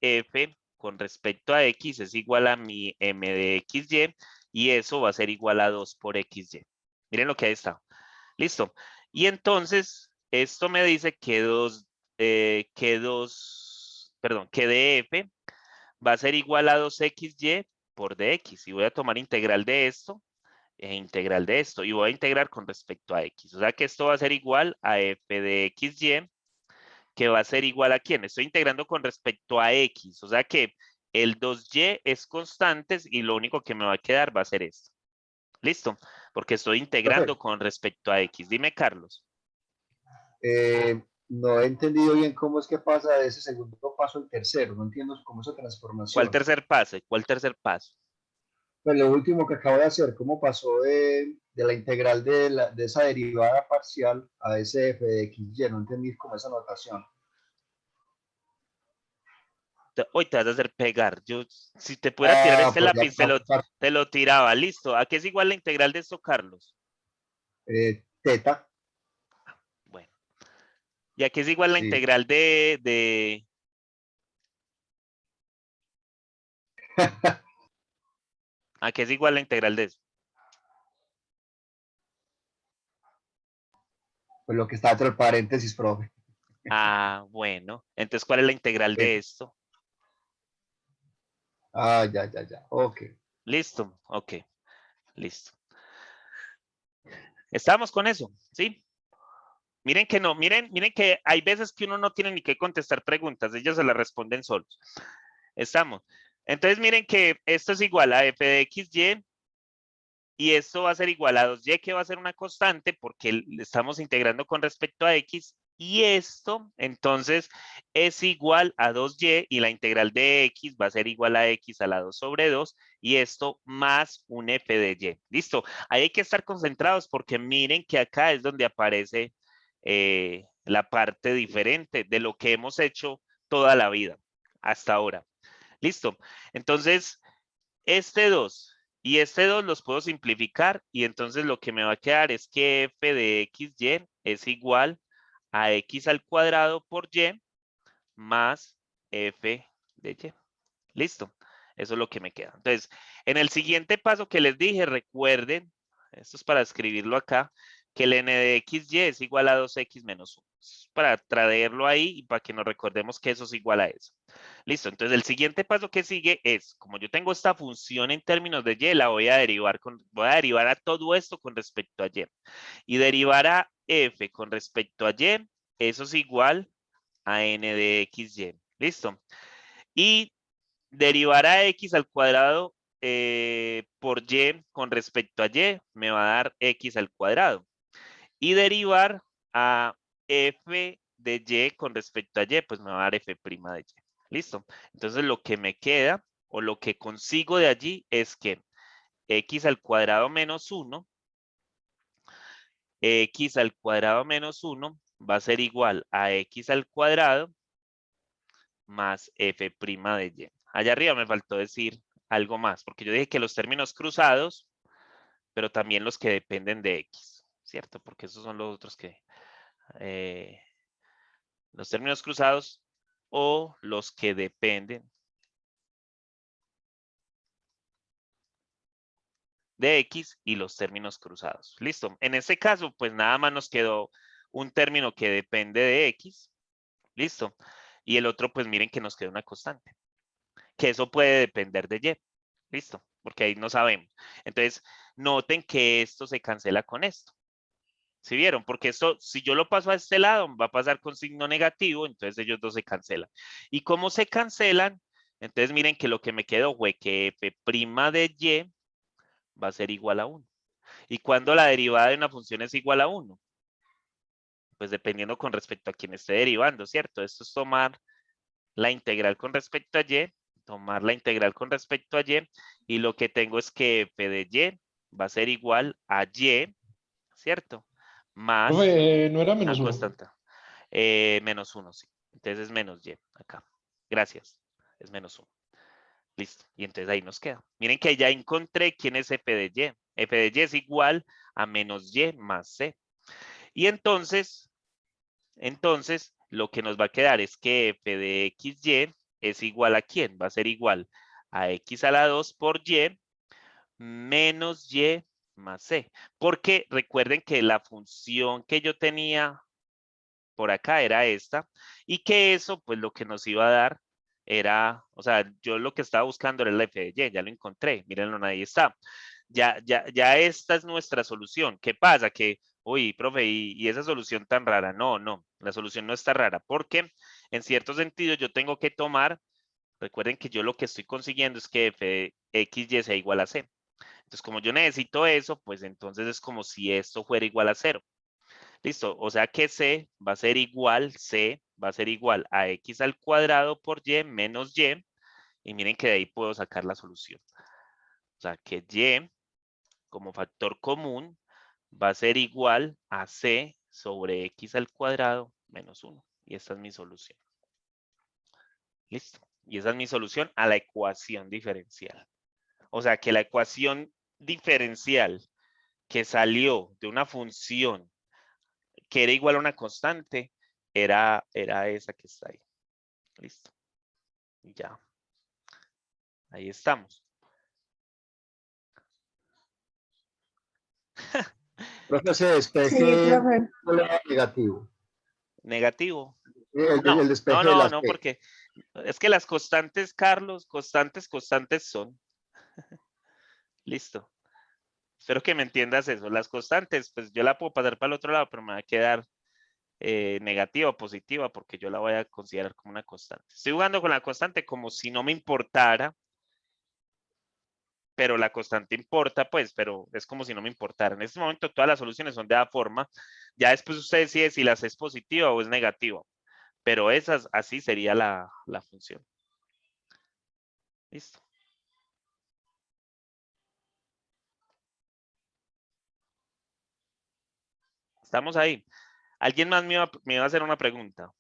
df con respecto a x es igual a mi m de xy y eso va a ser igual a 2 por xy. Miren lo que ahí está. Listo. Y entonces, esto me dice que df va a ser igual a 2xy por dx. Y voy a tomar integral de esto e integral de esto. Y voy a integrar con respecto a x. O sea que esto va a ser igual a f de xy, que va a ser igual a ¿quién? Estoy integrando con respecto a x. O sea que el 2y es constantes y lo único que me va a quedar va a ser esto. ¿Listo? Porque estoy integrando con respecto a x. Dime, Carlos. No he entendido bien cómo es que pasa de ese segundo paso al tercero. No entiendo cómo es esa transformación. ¿Cuál tercer paso? ¿Cuál tercer paso? Pues lo último que acabo de hacer, cómo pasó de la integral de esa derivada parcial a ese f de xy. No entendí cómo esa notación. Hoy te vas a hacer pegar. Yo, si te pudiera tirar este pues lápiz, te lo tiraba. Listo. ¿A qué es igual la integral de esto, Carlos? Teta. Bueno. ¿Y a qué es igual la Sí. integral de... ¿A qué es igual la integral de eso? Pues lo que está entre paréntesis, profe. Ah, bueno. Entonces, ¿cuál es la integral de esto? Ah, ya. Ok. Listo. Ok. Listo. ¿Estamos con eso? ¿Sí? Miren que no, miren que hay veces que uno no tiene ni que contestar preguntas, ellos se las responden solos. Estamos. Entonces miren que esto es igual a f de xy y esto va a ser igual a 2y, que va a ser una constante porque estamos integrando con respecto a x, y esto entonces es igual a 2y y la integral de x va a ser igual a x a la 2 sobre 2 y esto más un f de y. Listo. Ahí hay que estar concentrados porque miren que acá es donde aparece la parte diferente de lo que hemos hecho toda la vida hasta ahora. Listo. Entonces, este 2 y este 2 los puedo simplificar y entonces lo que me va a quedar es que f de xy es igual a x al cuadrado por y más f de y. Listo. Eso es lo que me queda. Entonces, en el siguiente paso que les dije, recuerden, esto es para escribirlo acá, que el n de xy es igual a 2x menos 1. Para traerlo ahí y para que nos recordemos que eso es igual a eso. Listo, entonces el siguiente paso que sigue es, como yo tengo esta función en términos de y, la voy a derivar a todo esto con respecto a y. Y derivar a f con respecto a y, eso es igual a n de xy. ¿Listo? Y derivar a x al cuadrado por y con respecto a y me va a dar x al cuadrado. Y derivar a f de y con respecto a y, pues me va a dar f' de y. ¿Listo? Entonces lo que me queda o lo que consigo de allí es que x al cuadrado menos 1, x al cuadrado menos 1 va a ser igual a x al cuadrado más f' de y. Allá arriba me faltó decir algo más, porque yo dije que los términos cruzados, pero también los que dependen de x, ¿cierto? Porque esos son los otros que... los términos cruzados o los que dependen de x y los términos cruzados. Listo. En este caso, pues nada más nos quedó un término que depende de x. Listo. Y el otro, pues miren que nos queda una constante. Que eso puede depender de y. Listo. Porque ahí no sabemos. Entonces, noten que esto se cancela con esto. ¿Sí vieron? Porque esto, si yo lo paso a este lado, va a pasar con signo negativo, entonces ellos dos se cancelan. ¿Y cómo se cancelan? Entonces miren que lo que me quedó fue que f' de y va a ser igual a 1. ¿Y cuando la derivada de una función es igual a 1? Pues dependiendo con respecto a quién esté derivando, ¿cierto? Esto es tomar la integral con respecto a y, tomar la integral con respecto a y, y lo que tengo es que f de y va a ser igual a y, ¿cierto? Más Profe, no era una menos 1. constante. Menos 1, sí. Entonces es menos y acá. Gracias. Es menos 1. Listo. Y entonces ahí nos queda. Miren que ya encontré quién es f de y. F de y es igual a menos y más c. Y entonces lo que nos va a quedar es que f de xy es igual a quién. Va a ser igual a x a la 2 por y menos y más c. Porque recuerden que la función que yo tenía por acá era esta, y que eso, pues lo que nos iba a dar era, o sea, yo lo que estaba buscando era el f de y, ya lo encontré, mírenlo, ahí está. Ya esta es nuestra solución. ¿Qué pasa? Que, uy, profe, ¿y esa solución tan rara? No, la solución no está rara, porque en cierto sentido yo tengo que tomar, recuerden que yo lo que estoy consiguiendo es que f de xy sea igual a c. Entonces, como yo necesito eso, pues entonces es como si esto fuera igual a 0. Listo, o sea que c va a ser igual a x al cuadrado por y menos y. Y miren que de ahí puedo sacar la solución. O sea que y como factor común va a ser igual a c sobre x al cuadrado menos 1. Y esta es mi solución. Listo. Y esa es mi solución a la ecuación diferencial. O sea que la ecuación diferencial que salió de una función que era igual a una constante, era esa que está ahí. Listo. Y ya. Ahí estamos. Profe, ese Sí, despeje profe. no le da negativo. Negativo. El despeje de No, las no, P. porque es que las constantes, Carlos, constantes son. Listo. Espero que me entiendas eso. Las constantes, pues yo la puedo pasar para el otro lado, pero me va a quedar negativa o positiva porque yo la voy a considerar como una constante. Estoy jugando con la constante como si no me importara, pero la constante importa, pues, pero es como si no me importara. En este momento todas las soluciones son de esa forma. Ya después usted decide si las es positiva o es negativa, pero esas, así sería la función. Listo. Estamos ahí. ¿Alguien más me iba a hacer una pregunta?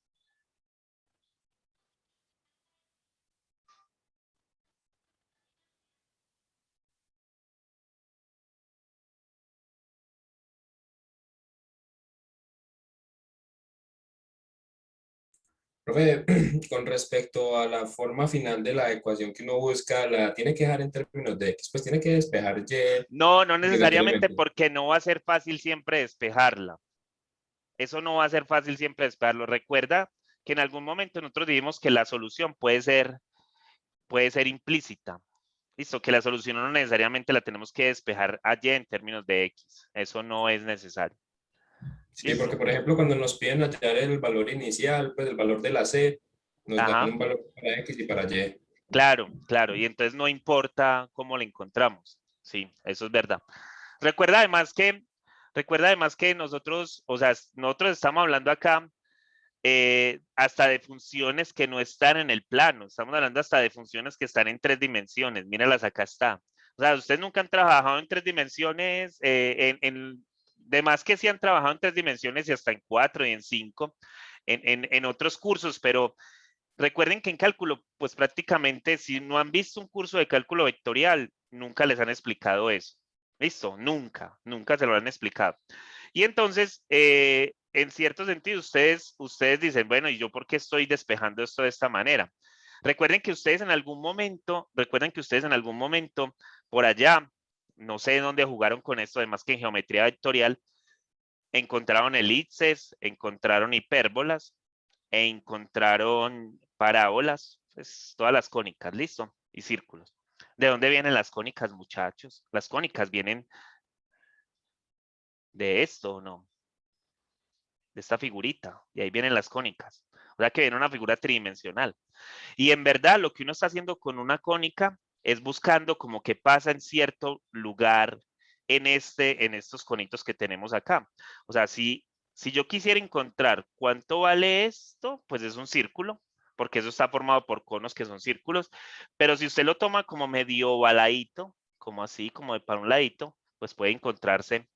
Profe, con respecto a la forma final de la ecuación que uno busca, la tiene que dejar en términos de X, pues tiene que despejar Y No, no necesariamente obligatoriamente. porque no va a ser fácil siempre despejarla. Eso no va a ser fácil siempre despejarlo. Recuerda que en algún momento nosotros dijimos que la solución puede ser implícita. Listo, que la solución no necesariamente la tenemos que despejar allí en términos de X. Eso no es necesario. Sí, porque Listo. por ejemplo, cuando nos piden hallar el valor inicial, pues el valor de la C, nos dan Ajá. un valor para X y para Y. Claro, claro. Y entonces no importa cómo la encontramos. Sí, eso es verdad. Recuerda además que nosotros, o sea, nosotros estamos hablando acá hasta de funciones que no están en el plano. Estamos hablando hasta de funciones que están en 3 dimensiones. Míralas, acá está. O sea, ustedes nunca han trabajado en 3 dimensiones, de más que sí han trabajado en 3 dimensiones y hasta en 4 y en 5 en otros cursos, pero recuerden que en cálculo, pues prácticamente si no han visto un curso de cálculo vectorial, nunca les han explicado eso. ¿Listo? Nunca, nunca se lo han explicado. Y entonces, en cierto sentido, ustedes dicen, bueno, ¿y yo por qué estoy despejando esto de esta manera? Recuerden que ustedes en algún momento, por allá, no sé dónde jugaron con esto, además que en geometría vectorial, encontraron elipses, encontraron hipérbolas e encontraron parábolas, pues todas las cónicas, listo, y círculos. ¿De dónde vienen las cónicas, muchachos? Las cónicas vienen de esto, ¿o no? De esta figurita, y ahí vienen las cónicas. O sea que viene una figura tridimensional. Y en verdad lo que uno está haciendo con una cónica es buscando como que pasa en cierto lugar en estos conitos que tenemos acá. O sea, si yo quisiera encontrar cuánto vale esto, pues es un círculo, porque eso está formado por conos que son círculos. Pero si usted lo toma como medio ovaladito, como así, como de para un ladito, pues puede encontrarse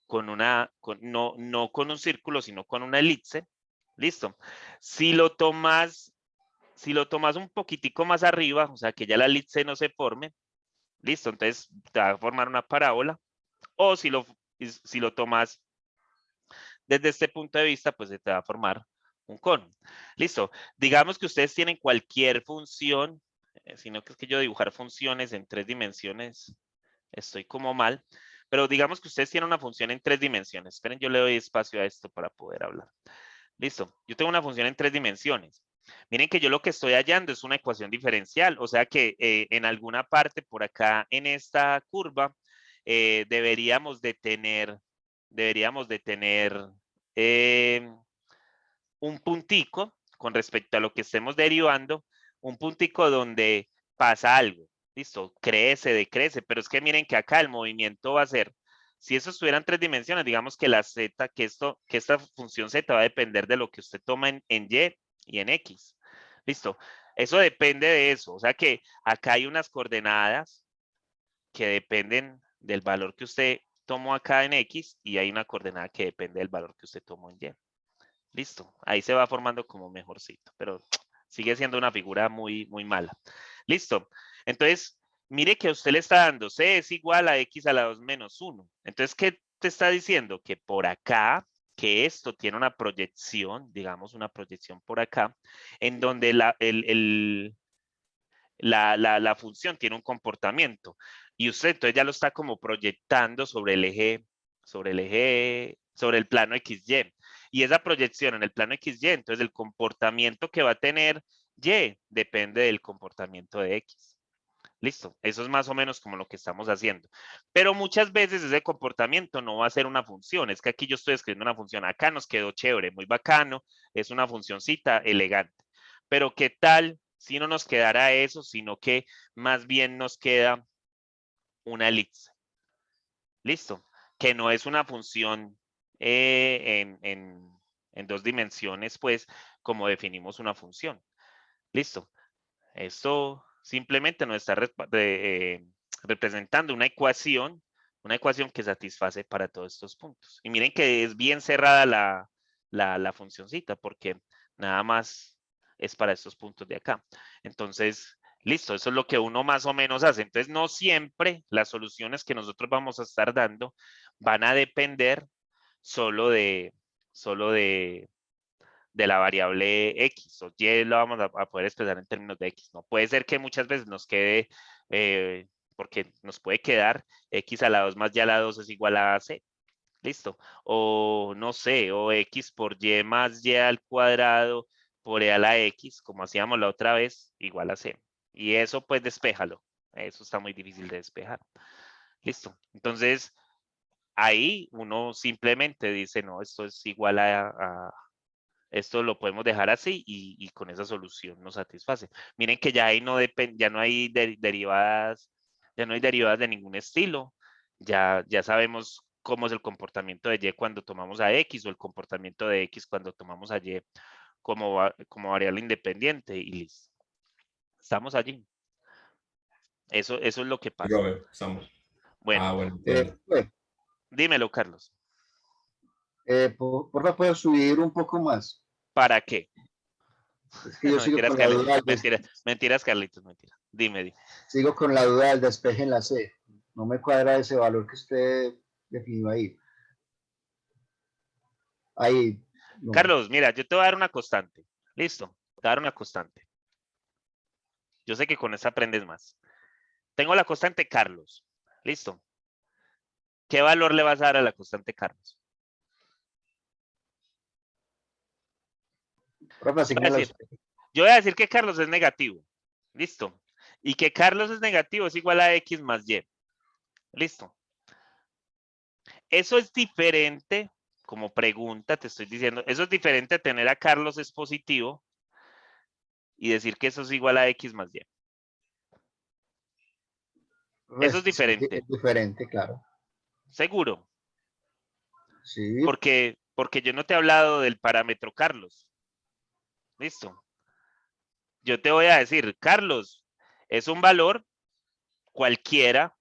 con no con un círculo, sino con una elipse. Listo. Si lo tomas un poquitico más arriba, o sea, que ya la elipse no se forme, listo, entonces te va a formar una parábola. O si lo tomas desde este punto de vista, pues se te va a formar un cono. Listo. Digamos que ustedes tienen cualquier función, sino que es que yo dibujar funciones en 3 dimensiones, estoy como mal, pero digamos que ustedes tienen una función en 3 dimensiones. Esperen, yo le doy espacio a esto para poder hablar. Listo. Yo tengo una función en 3 dimensiones. Miren que yo lo que estoy hallando es una ecuación diferencial, o sea que en alguna parte por acá en esta curva deberíamos de tener eh, un puntico con respecto a lo que estemos derivando, un puntico donde pasa algo. Listo, crece, decrece, pero es que miren que acá el movimiento va a ser, si eso estuviera en 3 dimensiones, digamos que la z, que esta función z va a depender de lo que usted toma en y y en x. Listo, eso depende de eso, o sea que acá hay unas coordenadas que dependen del valor que usted tomó acá en x y hay una coordenada que depende del valor que usted tomó en y. Listo, ahí se va formando como mejorcito, pero sigue siendo una figura muy, muy mala. Listo, entonces, mire que a usted le está dando C es igual a X a la 2 menos 1. Entonces, ¿qué te está diciendo? Que por acá, que esto tiene una proyección, digamos una proyección por acá, en donde la función tiene un comportamiento. Y usted entonces ya lo está como proyectando sobre el plano XY. Y esa proyección en el plano XY, entonces el comportamiento que va a tener Y depende del comportamiento de X. Listo, eso es más o menos como lo que estamos haciendo. Pero muchas veces ese comportamiento no va a ser una función. Es que aquí yo estoy escribiendo una función. Acá nos quedó chévere, muy bacano. Es una funcioncita elegante. Pero ¿qué tal si no nos quedara eso, sino que más bien nos queda una elipse? Listo, que no es una función en 2 dimensiones, pues, como definimos una función. Listo. Esto simplemente nos está representando una ecuación que satisface para todos estos puntos. Y miren que es bien cerrada la funcioncita, porque nada más es para estos puntos de acá. Entonces, listo, eso es lo que uno más o menos hace. Entonces, no siempre las soluciones que nosotros vamos a estar dando van a depender solo de de la variable X, o Y lo vamos a poder expresar en términos de X, ¿no? Puede ser que muchas veces nos quede, porque nos puede quedar X a la 2 más Y a la 2 es igual a C. Listo. O no sé, o X por Y más Y al cuadrado por E a la X, como hacíamos la otra vez, igual a C. Y eso pues despéjalo. Eso está muy difícil de despejar. Listo. Entonces, ahí uno simplemente dice, no, esto es igual esto lo podemos dejar así y con esa solución nos satisface. Miren que ya ahí ya no hay derivadas, ya no hay derivadas de ningún estilo. Ya sabemos cómo es el comportamiento de Y cuando tomamos a X o el comportamiento de X cuando tomamos a Y como variable independiente y listo. Estamos allí. Eso es lo que pasa. Profe, estamos. Bueno, Bueno, entiendo. Profe, dímelo, Carlos. por favor, ¿puedo subir un poco más? ¿Para qué? Es que yo No, sigo mentiras, con la Carlitos. duda, Mentiras, Carlitos, mentira. Dime. sigo con la duda del despeje en la C. No me cuadra ese valor que usted definió ahí. Ahí. No. Carlos, mira, yo te voy a dar una constante. Listo, te voy a dar una constante. Yo sé que con esa aprendes más. Tengo la constante Carlos. Listo. ¿Qué valor le vas a dar a la constante Carlos? Profe, asignala usted. Yo voy a decir que Carlos es negativo. Listo. Y que Carlos es negativo es igual a X más Y. Listo. Eso es diferente, como pregunta, te estoy diciendo, eso es diferente a tener a Carlos es positivo y decir que eso es igual a X más Y. Eso es diferente. Es diferente, claro. Seguro. Sí. Porque yo no te he hablado del parámetro Carlos. Listo. Yo te voy a decir, Carlos, es un valor cualquiera,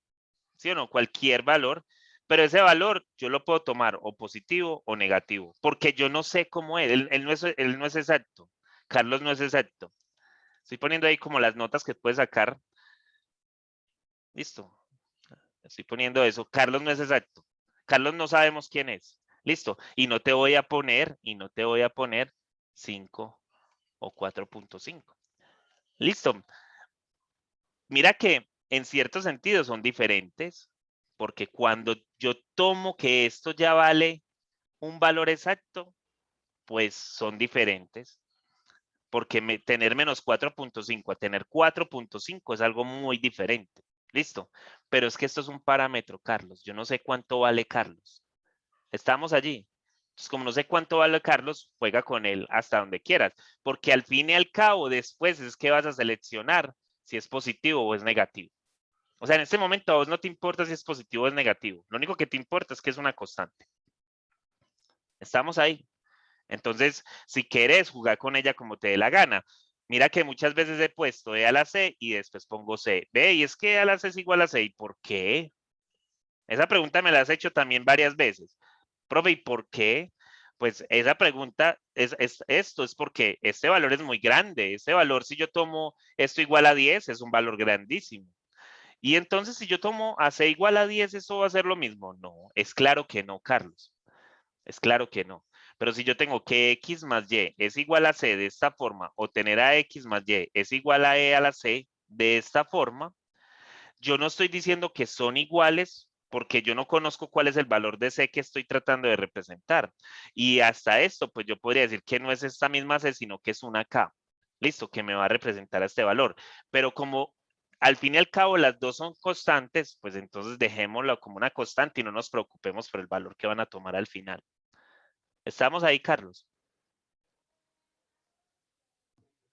¿sí o no? Cualquier valor, pero ese valor yo lo puedo tomar o positivo o negativo, porque yo no sé cómo es. Él no es exacto. Carlos no es exacto. Estoy poniendo ahí como las notas que puedes sacar. Listo. Estoy poniendo eso. Carlos no es exacto. Carlos no sabemos quién es. Listo. Y no te voy a poner 5 o 4.5. Listo. Mira que en cierto sentido son diferentes, porque cuando yo tomo que esto ya vale un valor exacto, pues son diferentes. Porque tener menos 4.5 a tener 4.5 es algo muy diferente. Listo. Pero es que esto es un parámetro, Carlos. Yo no sé cuánto vale Carlos. Estamos allí. Entonces, como no sé cuánto vale Carlos, juega con él hasta donde quieras. Porque al fin y al cabo, después es que vas a seleccionar si es positivo o es negativo. O sea, en este momento a vos no te importa si es positivo o es negativo. Lo único que te importa es que es una constante. Estamos ahí. Entonces, si quieres jugar con ella como te dé la gana. Mira que muchas veces he puesto E a la C y después pongo C. Ve, y es que E a la C es igual a C. ¿Y por qué? Esa pregunta me la has hecho también varias veces. Profe, ¿y por qué? Pues esa pregunta, esto es porque este valor es muy grande. Este valor, si yo tomo esto igual a 10, es un valor grandísimo. Y entonces, si yo tomo a C igual a 10, ¿eso va a ser lo mismo? No, es claro que no, Carlos. Es claro que no. Pero si yo tengo que X más Y es igual a C de esta forma, o tener a X más Y es igual a E a la C de esta forma, yo no estoy diciendo que son iguales porque yo no conozco cuál es el valor de C que estoy tratando de representar. Y hasta esto, pues yo podría decir que no es esta misma C, sino que es una K. Listo, que me va a representar a este valor. Pero como al fin y al cabo las dos son constantes, pues entonces dejémoslo como una constante y no nos preocupemos por el valor que van a tomar al final. ¿Estamos ahí, Carlos?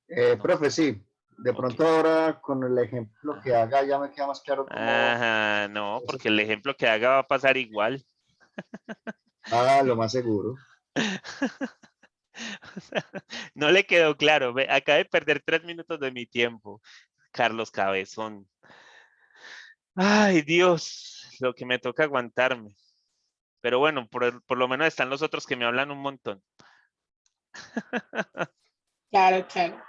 No. Profe, sí. De pronto ahora con el ejemplo que haga ya me queda más claro cómo. Ajá, no, porque el ejemplo que haga va a pasar igual. Ah, lo más seguro. No le quedó claro. Acabé de perder 3 minutos de mi tiempo. Carlos Cabezón. Ay, Dios, lo que me toca aguantarme. Pero bueno, por lo menos están los otros que me hablan un montón. Claro, claro.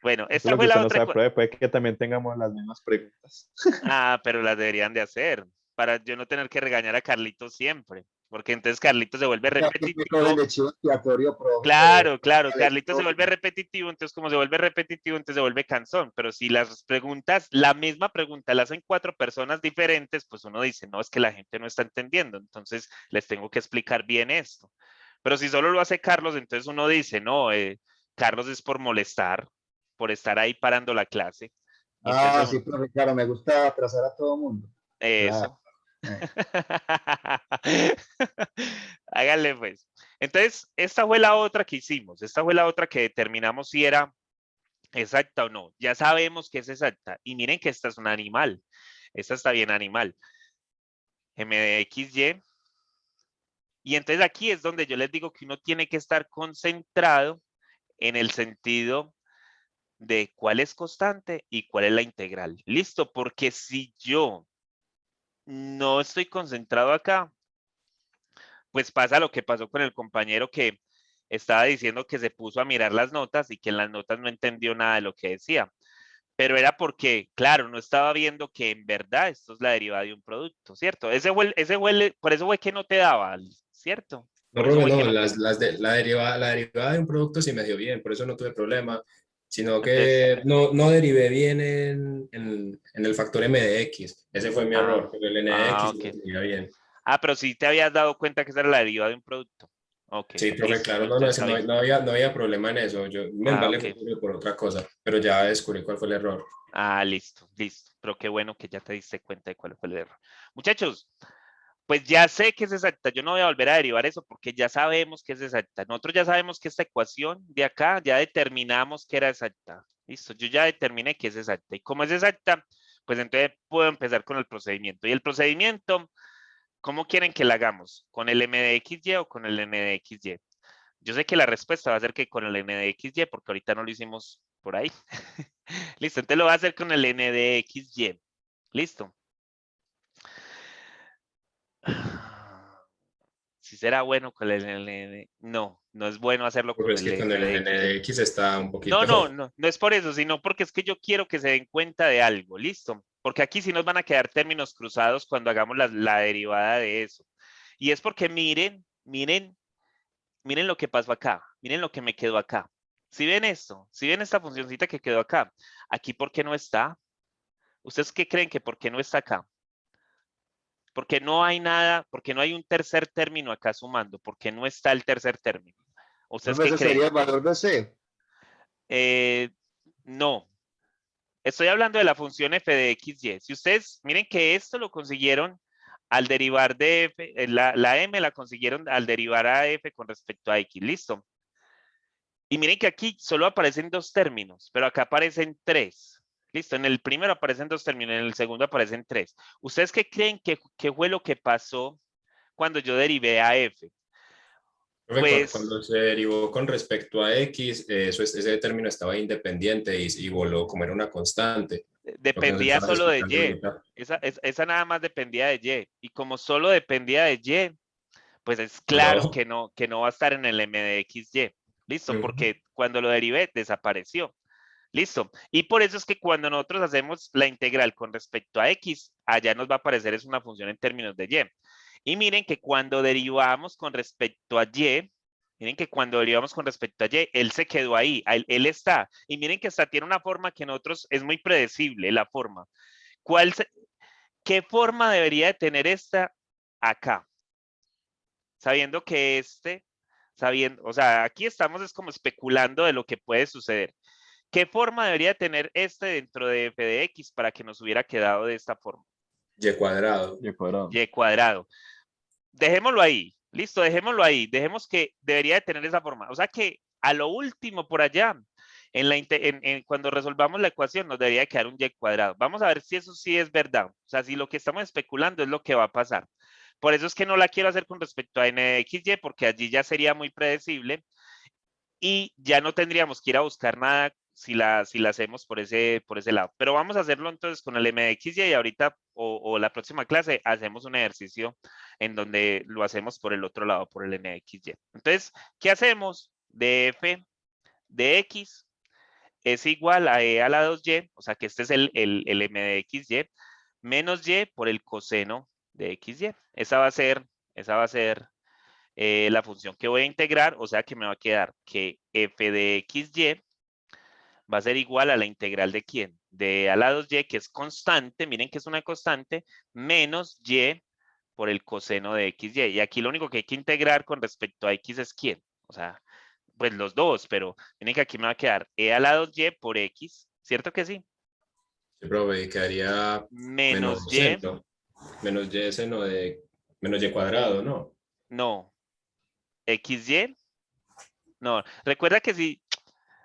Bueno, Eso es esta lo que fue la usted no otra. sabe, profe, puede que también tengamos las mismas preguntas. Ah, pero las deberían de hacer para yo no tener que regañar a Carlitos siempre. porque entonces Carlitos se vuelve O sea, que me cogen repetitivo. de chivo expiatorio, profe, Claro, claro, pero- Carlitos se vuelve repetitivo, entonces como se vuelve repetitivo, entonces se vuelve cansón, pero si las preguntas, la misma pregunta la hacen 4 personas diferentes, pues uno dice, no, es que la gente no está entendiendo, entonces les tengo que explicar bien esto. Pero si solo lo hace Carlos, entonces uno dice, no, Carlos es por molestar, por estar ahí parando la clase. Y Ah, entonces, sí, profe, claro, me gusta atrasar a todo mundo. Claro. eso. eh. Háganle pues. Entonces, esta fue la otra que hicimos. Esta fue la otra que determinamos si era exacta o no. Ya sabemos que es exacta. Y miren que esta es un animal. Esta está bien animal. M de X, Y. Y entonces aquí es donde yo les digo que uno tiene que estar concentrado en el sentido de cuál es constante y cuál es la integral. Listo, porque si yo no estoy concentrado acá, pues pasa lo que pasó con el compañero que estaba diciendo que se puso a mirar las notas y que en las notas no entendió nada de lo que decía. Pero era porque, claro, no estaba viendo que en verdad esto es la derivada de un producto, ¿cierto? Por eso fue que no te daba, ¿cierto? No, Por eso profe, fue que no, no te... la derivada de un producto sí me dio bien, por eso no tuve problema, sino Entonces, que no derivé bien en el factor m de x. Ese fue mi error, pero el n de x ok. sí me dio bien. Ah, pero sí te habías dado cuenta que esa era la derivada de un producto. Ok, Sí, profe, listo, claro, no, entonces está bien. no había problema en eso. Yo me Ah, embalé ok. por otra cosa, pero ya descubrí cuál fue el error. Ah, listo, listo. Pero qué bueno que ya te diste cuenta de cuál fue el error. Muchachos, pues ya sé que es exacta. Yo no voy a volver a derivar eso porque ya sabemos que es exacta. Nosotros ya sabemos que esta ecuación de acá ya determinamos que era exacta. Listo, yo ya determiné que es exacta. Y como es exacta, pues entonces puedo empezar con el procedimiento. Y el procedimiento, ¿cómo quieren que la hagamos? ¿Con el m de xy o con el n de xy? Yo sé que la respuesta va a ser que con el n de xy, porque ahorita no lo hicimos por ahí. Listo, entonces lo voy a hacer con el n de xy. Listo. Si será bueno con el n, no, no es bueno hacerlo Porque con es el que con n el de n xy. de x está un No, poquito... no, no, no es por eso, sino porque es que yo quiero que se den cuenta de algo, listo. Porque aquí sí nos van a quedar términos cruzados cuando hagamos la derivada de eso. Y es porque miren lo que pasó acá, miren lo que me quedó acá. Si ven esto, si ven esta funcioncita que quedó acá, aquí ¿por qué no está? ¿Ustedes qué creen que por qué no está acá? Porque no hay nada, porque no hay un tercer término acá sumando, porque no está el tercer término. ¿Ustedes Profe, qué ese creen? sería el valor de C. No, estoy hablando de la función f de xy. Si ustedes, miren que esto lo consiguieron al derivar de f, la m la consiguieron al derivar a f con respecto a x, ¿listo? Y miren que aquí solo aparecen 2 términos, pero acá aparecen 3. Listo, en el primero aparecen 2 términos, en el segundo aparecen 3. ¿Ustedes qué creen que fue lo que pasó cuando yo derivé a f? Profe, Pues cuando se derivó con respecto a x, ese término estaba independiente y voló como era una constante, lo que nos dependía estabas solo de explicando y. ahorita. Esa nada más dependía de y. Y como solo dependía de y, pues es claro No. que no va a estar en el m de xy. Listo, porque cuando lo derivé desapareció. Listo. Y por eso es que cuando nosotros hacemos la integral con respecto a x, allá nos va a aparecer es una función en términos de y. Y miren que cuando derivamos con respecto a y, miren que cuando derivamos con respecto a y, él se quedó ahí, él está. Y miren que hasta tiene una forma que nosotros es muy predecible la forma. ¿Qué forma debería de tener esta acá? Sabiendo que o sea, aquí estamos es como especulando de lo que puede suceder. ¿Qué forma debería tener este dentro de f de x para que nos hubiera quedado de esta forma? Y cuadrado. Y cuadrado. Y cuadrado. Dejémoslo ahí. Listo, dejémoslo ahí. Dejemos que debería de tener esa forma. O sea que a lo último por allá, cuando resolvamos la ecuación, nos debería quedar un y cuadrado. Vamos a ver si eso sí es verdad. O sea, si lo que estamos especulando es lo que va a pasar. Por eso es que no la quiero hacer con respecto a n de xy, porque allí ya sería muy predecible y ya no tendríamos que ir a buscar nada si la hacemos por ese lado. Pero vamos a hacerlo entonces con el m de xy y ahorita o la próxima clase hacemos un ejercicio en donde lo hacemos por el otro lado, por el m de xy. Entonces, ¿qué hacemos? De f de x es igual a e a la 2y, o sea que este es el m de xy, menos y por el coseno de xy. Esa va a ser Esa va a ser la función que voy a integrar, o sea que me va a quedar que f de xy va a ser igual a la integral de ¿quién? De a la 2y, que es constante, miren que es una constante, menos y por el coseno de xy. Y aquí lo único que hay que integrar con respecto a x es ¿quién? O sea, pues los dos, pero miren que aquí me va a quedar e a la 2y por x, ¿cierto que sí? Sí, profe, quedaría Menos menos y, seno. Menos y seno de menos y cuadrado, ¿no? no, xy, no, recuerda que si,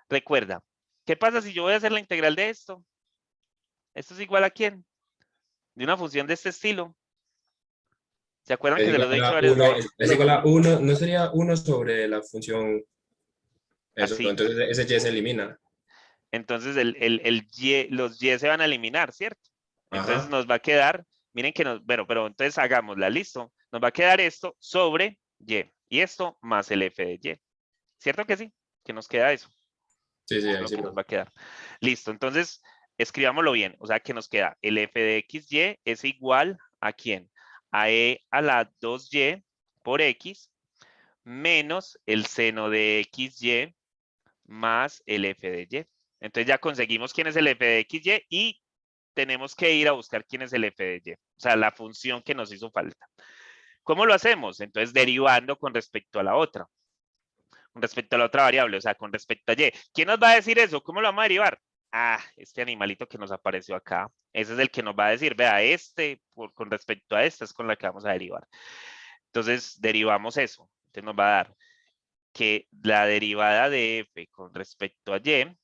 recuerda, ¿qué pasa si yo voy a hacer la integral de esto? ¿Esto es igual a quién? De una función de este estilo. ¿Se acuerdan Es que se igual los he dicho a varias 1, veces? es igual a 1, ¿no sería 1 sobre la función? Eso, Así. entonces ese y se elimina. Entonces los y se van a eliminar, ¿cierto? Entonces Ajá. nos va a quedar, miren que nos, bueno, pero entonces hagámosla, listo. Nos va a quedar esto sobre y esto más el f de y. ¿Cierto que sí? Que nos queda eso. Sí, sí, Es ahí lo sí, que nos profe. va a quedar. Listo, entonces escribámoslo bien. O sea que nos queda el f de xy es igual a ¿quién? A e a la 2y por x menos el seno de xy más el f de y. Entonces ya conseguimos quién es el f de xy y tenemos que ir a buscar quién es el f de y. O sea, la función que nos hizo falta. ¿Cómo lo hacemos? Entonces derivando con respecto a la otra. Con respecto a la otra variable, o sea, con respecto a y. ¿Quién nos va a decir eso? ¿Cómo lo vamos a derivar? Ah, este animalito que nos apareció acá. Ese es el que nos va a decir, vea, con respecto a esta es con la que vamos a derivar. Entonces derivamos eso. Entonces nos va a dar que la derivada de f con respecto a y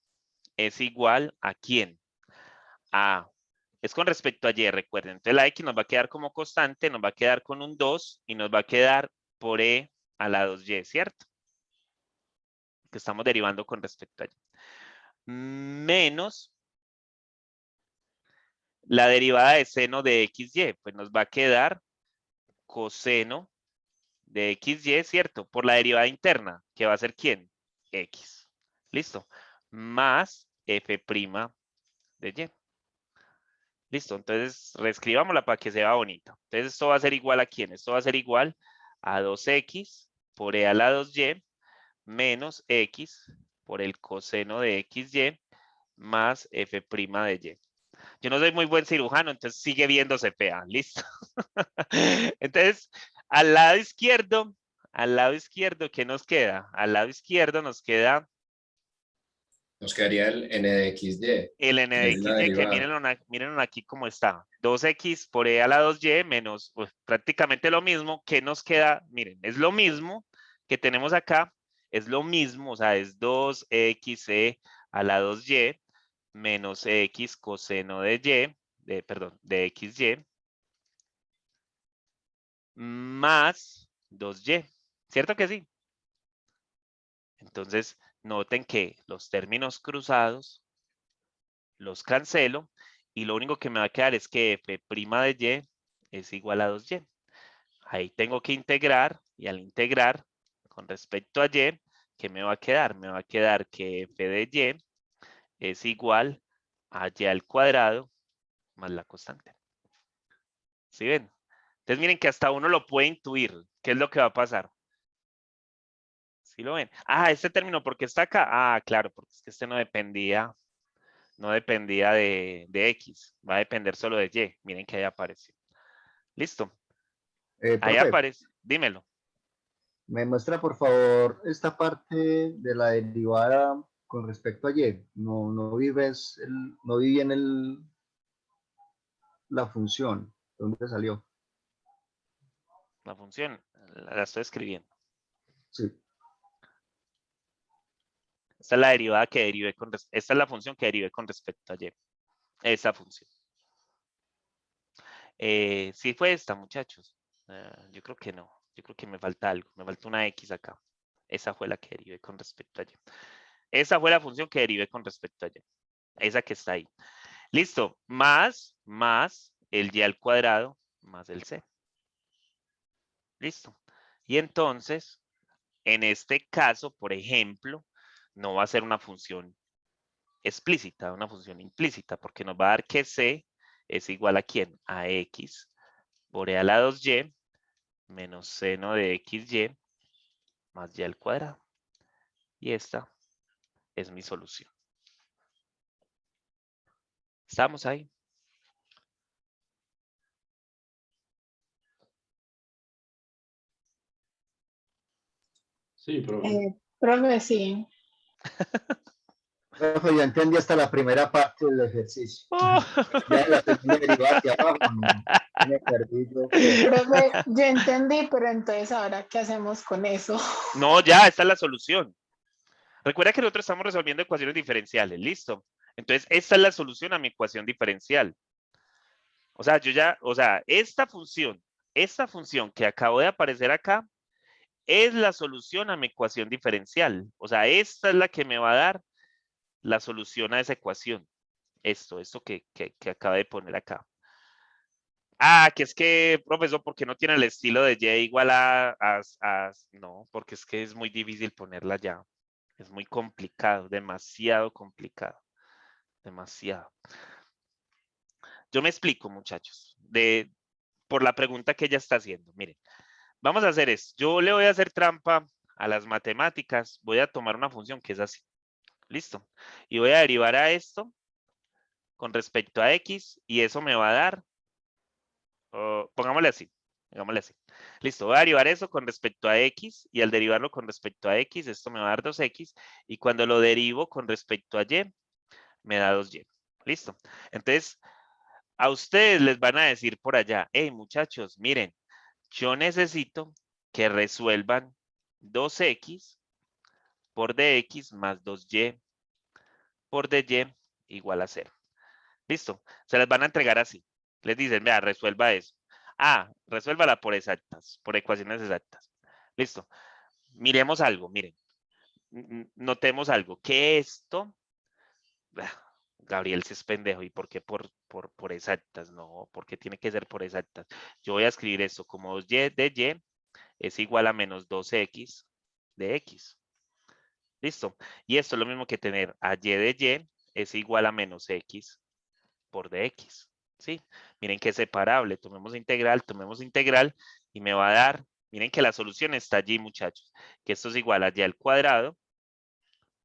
es igual a ¿quién? Es con respecto a y, recuerden. Entonces la x nos va a quedar como constante, nos va a quedar con un 2 y nos va a quedar por e a la 2y, ¿cierto? Que estamos derivando con respecto a y. Menos la derivada de seno de xy, pues nos va a quedar coseno de xy, ¿cierto? Por la derivada interna, que va a ser ¿quién? X. ¿Listo? Más f' de y. Listo, entonces reescribámosla para que se vea bonita. Entonces esto va a ser igual a ¿quién? Esto va a ser igual a 2x por e a la 2y menos x por el coseno de xy más f' de y. Yo no soy muy buen cirujano, entonces sigue viéndose fea. Listo. Entonces, al lado izquierdo, ¿qué nos queda? Al lado izquierdo nos queda Nos quedaría el n de xy, el n que de es la xy, que derivada. mírenlo aquí cómo está. 2x por e a la 2y menos prácticamente lo mismo. ¿Qué nos queda? Miren, es lo mismo que tenemos acá. Es lo mismo, o sea, es 2xe a la 2y menos x coseno de y, perdón, de xy, más 2y. ¿Cierto que sí? Entonces, noten que los términos cruzados los cancelo y lo único que me va a quedar es que f' de y es igual a 2y. Ahí tengo que integrar y al integrar con respecto a y, ¿qué me va a quedar? Me va a quedar que f de y es igual a y al cuadrado más la constante. ¿Sí ven? Entonces miren que hasta uno lo puede intuir. ¿Qué es lo que va a pasar? ¿Sí lo ven? Ah, este término, ¿por qué está acá? Ah, claro, porque es que este no dependía de x. Va a depender solo de y. Miren que ahí apareció. Listo. Ahí Profe, aparece. Dímelo. me muestra por favor esta parte de la derivada con respecto a y. No vi bien la función. ¿De dónde salió? La función la estoy escribiendo. Sí. Esta es la derivada que derive esta es la función que derive con respecto a y. Esa función. Sí fue esta, muchachos. Yo creo que no. Yo creo que me falta algo. Me falta una x acá. Esa fue la que derive con respecto a y. Esa fue la función que derive con respecto a y. Esa que está ahí. Listo. Más el y al cuadrado más el c. Listo. Y entonces, en este caso, por ejemplo, no va a ser una función explícita, una función implícita, porque nos va a dar que c es igual a ¿quién? A x por e a la 2y menos seno de XY más Y al cuadrado. Y esta es mi solución. ¿Estamos ahí? Sí, profe. Profe, sí. Profe, yo entendí hasta la primera parte del ejercicio. Oh. Ya la segunda derivada hacia abajo, no. Ya me perdí yo. Profe, yo entendí, pero entonces ahora, ¿qué hacemos con eso? No, ya, esta es la solución. Recuerda que nosotros estamos resolviendo ecuaciones diferenciales, ¿listo? Entonces, esta es la solución a mi ecuación diferencial. O sea, esta función que acabo de aparecer acá, es la solución a mi ecuación diferencial. O sea, esta es la que me va a dar la solución a esa ecuación. Esto que acaba de poner acá. Ah, que es que, profesor, ¿por qué no tiene el estilo de Y igual no, porque es que es muy difícil ponerla ya. Es muy complicado, demasiado complicado. Demasiado. Yo me explico, muchachos, por la pregunta que ella está haciendo. Miren, vamos a hacer esto. Yo le voy a hacer trampa a las matemáticas. Voy a tomar una función que es así. Listo. Y voy a derivar a esto con respecto a X y eso me va a dar, pongámosle así. Listo, voy a derivar eso con respecto a X y al derivarlo con respecto a X, esto me va a dar 2X y cuando lo derivo con respecto a Y, me da 2Y. Listo. Entonces, a ustedes les van a decir por allá, hey muchachos, miren, yo necesito que resuelvan 2X por DX más 2Y por DY igual a 0. Listo. Se las van a entregar así. Les dicen, vea, resuelva eso. Ah, resuélvala por exactas, por ecuaciones exactas. Listo. Miremos algo, miren. Notemos algo. Que esto, Gabriel si es pendejo. ¿Y por qué por exactas? No, porque tiene que ser por exactas. Yo voy a escribir esto como 2y de y es igual a menos 2x de x. Listo. Y esto es lo mismo que tener a y de y es igual a menos x por dx. ¿Sí? Miren que es separable. Tomemos integral y me va a dar, miren que la solución está allí, muchachos, que esto es igual a y al cuadrado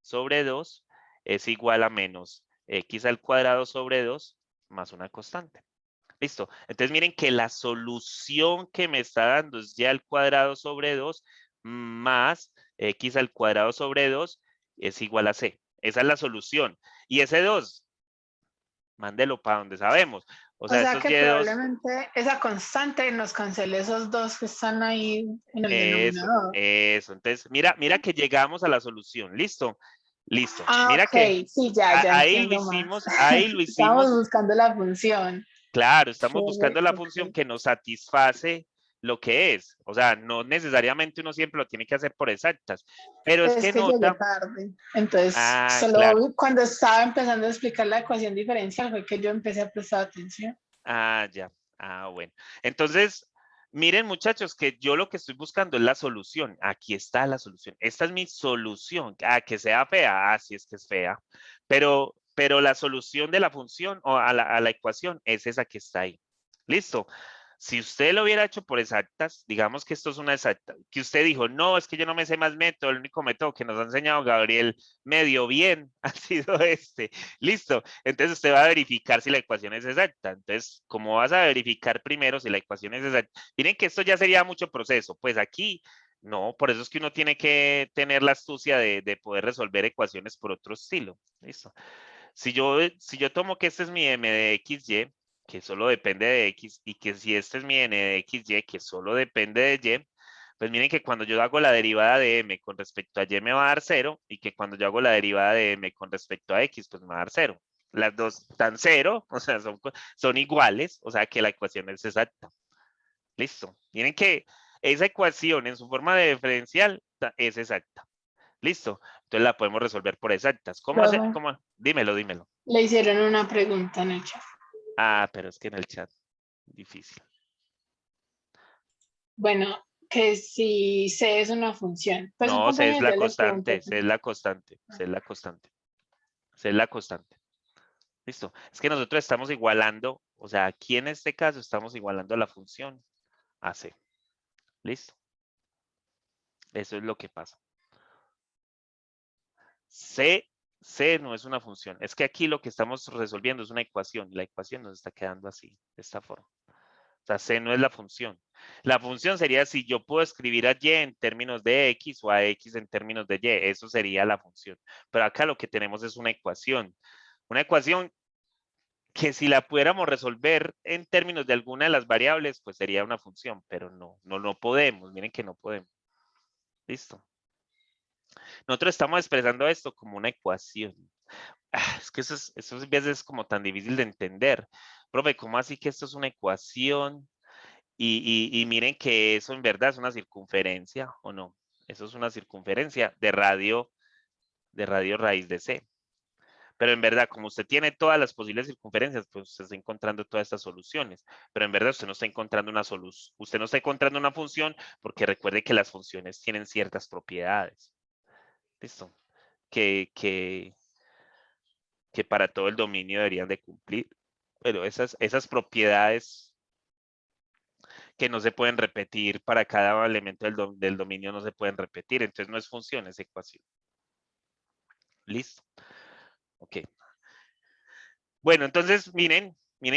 sobre 2 es igual a menos x al cuadrado sobre 2 más una constante. Listo. Entonces miren que la solución que me está dando es y al cuadrado sobre 2 más x al cuadrado sobre 2 es igual a c. Esa es la solución. Y ese 2, mándelo para donde sabemos. O sea, estos que y2, probablemente esa constante nos cancele esos dos que están ahí en el denominador. eso. Entonces, mira que llegamos a la solución. ¿Listo? Listo. Ah, Mira que ok, sí, ya ahí lo entiendo más. hicimos, Estamos buscando la función. Claro, estamos buscando la función Ok. que nos satisface lo que es. O sea, no necesariamente uno siempre lo tiene que hacer por exactas, pero es que Es que llegué nota. tarde. Entonces, Claro. solo cuando estaba empezando a explicar la ecuación diferencial fue que yo empecé a prestar atención. Ya. Bueno. Entonces, miren, muchachos, que yo lo que estoy buscando es la solución. Aquí está la solución. Esta es mi solución. Que sea fea. Sí es que es fea. Pero la solución de la función o a la ecuación es esa que está ahí. Listo. Si usted lo hubiera hecho por exactas, digamos que esto es una exacta, que usted dijo, no, es que yo no me sé más método, el único método que nos ha enseñado Gabriel medio bien ha sido este. Listo. Entonces usted va a verificar si la ecuación es exacta. Entonces, ¿cómo vas a verificar primero si la ecuación es exacta? Miren que esto ya sería mucho proceso. Pues aquí, no, por eso es que uno tiene que tener la astucia de poder resolver ecuaciones por otro estilo. Listo. Si yo tomo que este es mi m de xy, que solo depende de x, y que si este es mi n de xy, que solo depende de y, pues miren que cuando yo hago la derivada de m con respecto a y me va a dar 0, y que cuando yo hago la derivada de m con respecto a x, pues me va a dar 0. Las dos dan 0, o sea, son iguales, o sea que la ecuación es exacta. Listo. Miren que esa ecuación en su forma de diferencial es exacta. Listo. Entonces la podemos resolver por exactas. ¿Cómo hacer? Profe, ¿Cómo? Dímelo. le hicieron una pregunta en el chat. Pero es que en el chat, difícil. Bueno, que si C es una función. Pues un No, C es compañero la ya le preguntó. constante, C es la constante, C es la constante, C es la constante. Listo. Es que nosotros estamos igualando, o sea, aquí en este caso estamos igualando la función a C. ¿Listo? Eso es lo que pasa. C no es una función. Es que aquí lo que estamos resolviendo es una ecuación. Y la ecuación nos está quedando así, de esta forma. O sea, C no es la función. La función sería si yo puedo escribir a Y en términos de X o a X en términos de Y. Eso sería la función. Pero acá lo que tenemos es una ecuación. Una ecuación que si la pudiéramos resolver en términos de alguna de las variables, pues sería una función. Pero no podemos. Miren que no podemos. ¿Listo? Nosotros estamos expresando esto como una ecuación. Es que eso a veces es como tan difícil de entender. Profe, ¿cómo así que esto es una ecuación? Y miren que eso en verdad es una circunferencia, ¿o no? Eso es una circunferencia de radio raíz de C. Pero en verdad, como usted tiene todas las posibles circunferencias, pues usted está encontrando todas estas soluciones. Pero en verdad usted no está encontrando una solución. Usted no está encontrando una función porque recuerde que las funciones tienen ciertas propiedades. ¿Listo? Que para todo el dominio deberían de cumplir. Pero esas propiedades que no se pueden repetir para cada elemento del dominio no se pueden repetir. Entonces no es función, es ecuación. ¿Listo? Ok. Bueno, entonces miren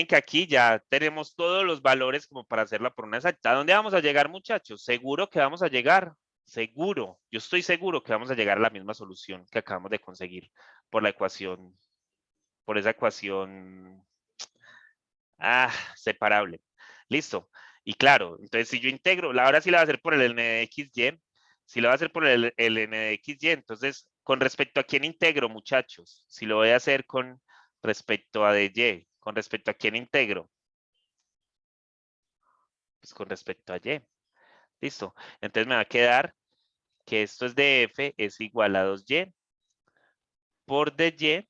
que aquí ya tenemos todos los valores como para hacerla por una exacta. ¿A dónde vamos a llegar, muchachos? Seguro que vamos a llegar. Seguro. Yo estoy seguro que vamos a llegar a la misma solución que acabamos de conseguir por la ecuación, por esa ecuación separable. Listo. Y claro, entonces si yo integro, ahora sí la va a hacer por el n de xy, si lo va a hacer por el n de xy, entonces, ¿con respecto a quién integro, muchachos? Si lo voy a hacer con respecto a dy, ¿con respecto a quién integro? Pues con respecto a y. Listo. Entonces me va a quedar que esto es de f es igual a 2y por dy,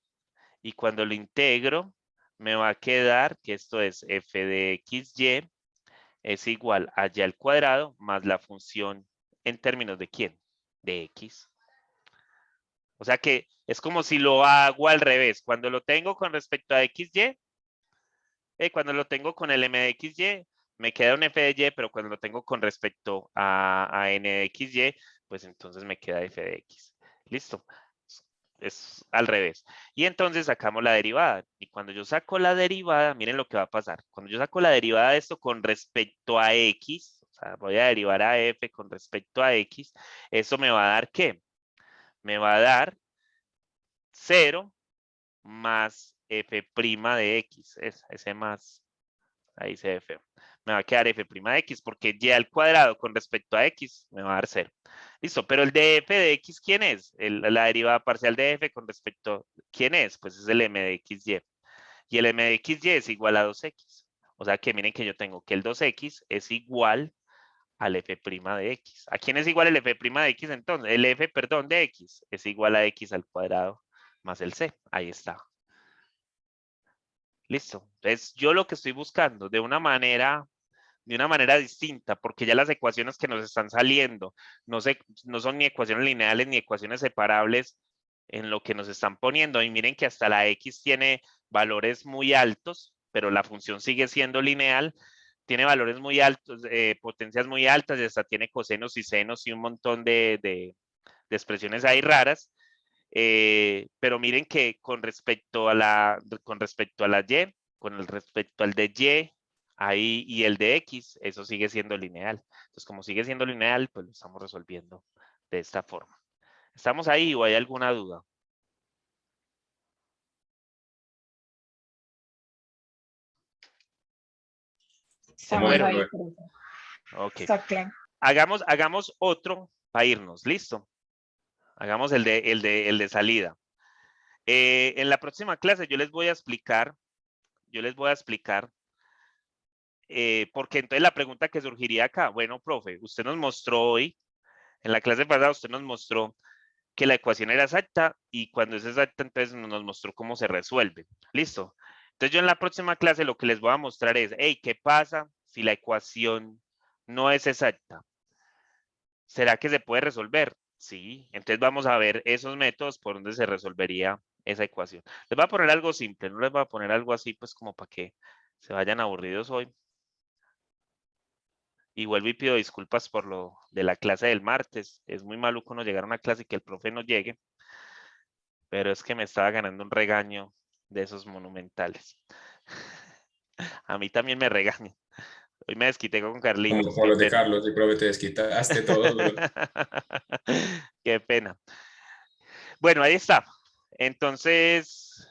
y cuando lo integro, me va a quedar que esto es f de xy es igual a y al cuadrado más la función en términos de quién, de x. O sea que es como si lo hago al revés. Cuando lo tengo con respecto a xy, cuando lo tengo con el m de xy, me queda un f de y, pero cuando lo tengo con respecto a n de xy, pues entonces me queda f de x. Listo. Es al revés. Y entonces sacamos la derivada. Y cuando yo saco la derivada, miren lo que va a pasar. Cuando yo saco la derivada de esto con respecto a x, o sea, voy a derivar a f con respecto a x, eso me va a dar ¿qué? Me va a dar 0 más f' de x. Ese más, ahí se ve feo. Me va a quedar f' de x porque y al cuadrado con respecto a x me va a dar 0. Listo, pero el de f de x, ¿quién es? La derivada parcial de f con respecto a ¿quién es? Pues es el m de xy. Y el m de xy es igual a 2x. O sea que miren que yo tengo que el 2x es igual al f' de x. ¿A quién es igual el f' de x entonces? El f, perdón, de x es igual a x al cuadrado más el c. Ahí está. Listo. Entonces yo lo que estoy buscando de una manera distinta, porque ya las ecuaciones que nos están saliendo no son ni ecuaciones lineales ni ecuaciones separables en lo que nos están poniendo. Y miren que hasta la x tiene valores muy altos, pero la función sigue siendo lineal. Tiene valores muy altos, potencias muy altas, y hasta tiene cosenos y senos y un montón de expresiones ahí raras. Pero miren que con respecto a la y, con el respecto al de y, ahí y el de x, eso sigue siendo lineal. Entonces, como sigue siendo lineal, pues lo estamos resolviendo de esta forma. ¿Estamos ahí o hay alguna duda? Estamos Bueno, ahí. profe. Ok. Está claro. Hagamos otro para irnos. ¿Listo? Hagamos el de salida. En la próxima clase yo les voy a explicar, porque entonces la pregunta que surgiría acá, bueno, profe, usted nos mostró hoy, en la clase pasada usted nos mostró que la ecuación era exacta, y cuando es exacta entonces nos mostró cómo se resuelve. ¿Listo? Entonces yo en la próxima clase lo que les voy a mostrar es, hey, ¿qué pasa si la ecuación no es exacta? ¿Será que se puede resolver? Sí, entonces vamos a ver esos métodos por donde se resolvería esa ecuación. Les voy a poner algo simple, no les voy a poner algo así pues como para que se vayan aburridos hoy. Y vuelvo y pido disculpas por lo de la clase del martes. Es muy maluco uno llegar a una clase y que el profe no llegue. Pero es que me estaba ganando un regaño de esos monumentales. A mí también me regañan. Hoy me desquité con Carlitos. Como Qué los de pena. Carlos, y profe, te desquitaste todo, duro. Qué pena. Bueno, ahí está. Entonces,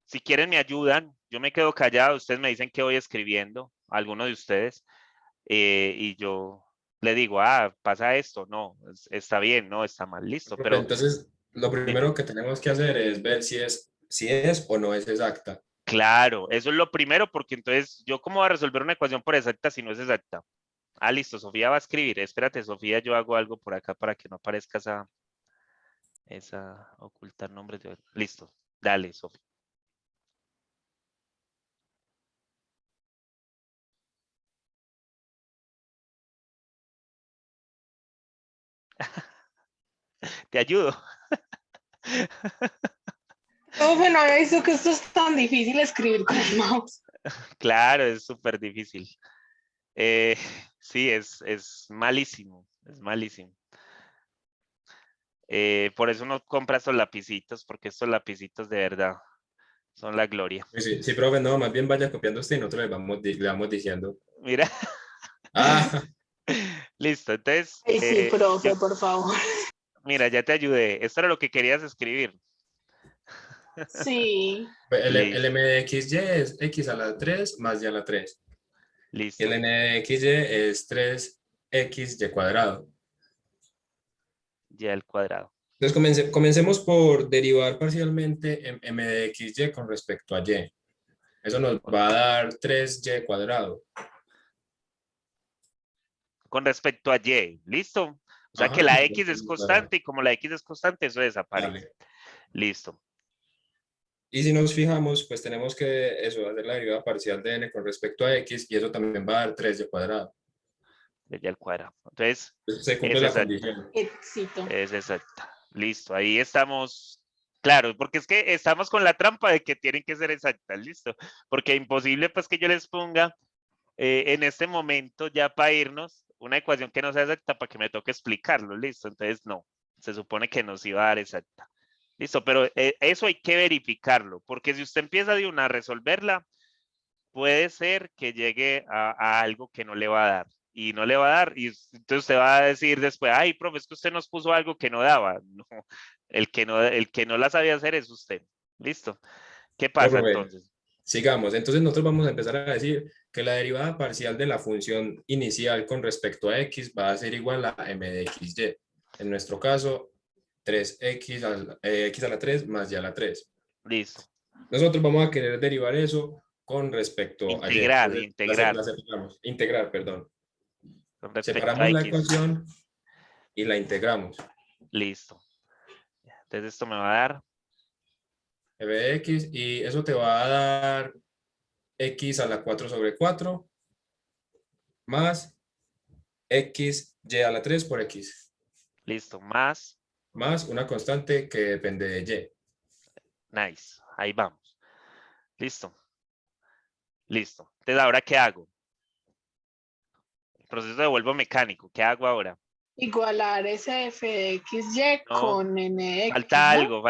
si quieren me ayudan. Yo me quedo callado. Ustedes me dicen que voy escribiendo, alguno de ustedes. Y yo le digo, pasa esto. No, está bien, no, está mal. Listo. Profe, Pero entonces, lo dime. primero que tenemos que hacer es ver si es o no es exacta. Claro, eso es lo primero, porque entonces yo cómo voy a resolver una ecuación por exacta si no es exacta. Listo, Sofía va a escribir. Espérate, Sofía, yo hago algo por acá para que no aparezca esa ocultar nombres de... Listo, dale, Sofía. Te ayudo. Profe, no había visto que esto es tan difícil escribir con el mouse. Claro, es súper difícil. Sí, es malísimo, es malísimo. Por eso uno compra estos lapicitos, porque estos lapicitos de verdad son la gloria. Sí, sí, profe, no, más bien vaya copiando usted y nosotros le vamos diciendo. Mira, Ah, listo. Entonces, Ay, sí, profe, por favor. mira, ya te ayudé. Esto era lo que querías escribir. Sí. el Listo, m de xy es x a la 3 más y a la 3. Y listo. el n de xy es 3xy cuadrado. Ya al cuadrado. Entonces comencemos por derivar parcialmente en m de xy con respecto a y. Eso nos va a dar 3y cuadrado. Con respecto a y, ¿listo? O sea que Ajá, la y x es constante y como la x es constante, eso desaparece. dale. Listo. Y si nos fijamos, pues tenemos que eso, hacer la derivada parcial de n con respecto a x y eso también va a dar 3y cuadrado. Ya al cuadrado. Entonces, Entonces, se cumple es la exacta. condición. Éxito. Es exacta. Listo. Ahí estamos. Claro, porque es que estamos con la trampa de que tienen que ser exactas. Listo. Porque imposible pues que yo les ponga en este momento ya para irnos una ecuación que no sea exacta para que me toque explicarlo. Listo. Entonces, no. Se supone que nos iba a dar exacta. Listo, pero eso hay que verificarlo, porque si usted empieza de una a resolverla, puede ser que llegue a algo que no le va a dar y no le va a dar y entonces usted va a decir después, ay, profe, es que usted nos puso algo que no daba. No, el que no la sabía hacer es usted. Listo. ¿Qué Bueno, pasa profe, entonces? sigamos. Entonces nosotros vamos a empezar a decir que la derivada parcial de la función inicial con respecto a x va a ser igual a m de xy. En nuestro caso, 3x x a la 3 más y a la 3. Listo. Nosotros vamos a querer derivar eso con respecto a y. Integrar, Entonces, integrar la separamos. Integrar, perdón. con respecto a Separamos la X. ecuación y la integramos. Listo. Entonces esto me va a dar f de x y eso te va a dar x a la 4 sobre 4 más x y a la 3 por x. listo, más Más una constante que depende de y. nice. Ahí vamos. Listo. Listo. Entonces, ¿ahora qué hago? El proceso de vuelvo mecánico. ¿Qué hago ahora? Igualar ese f de xy No, con nx, falta ¿no? algo,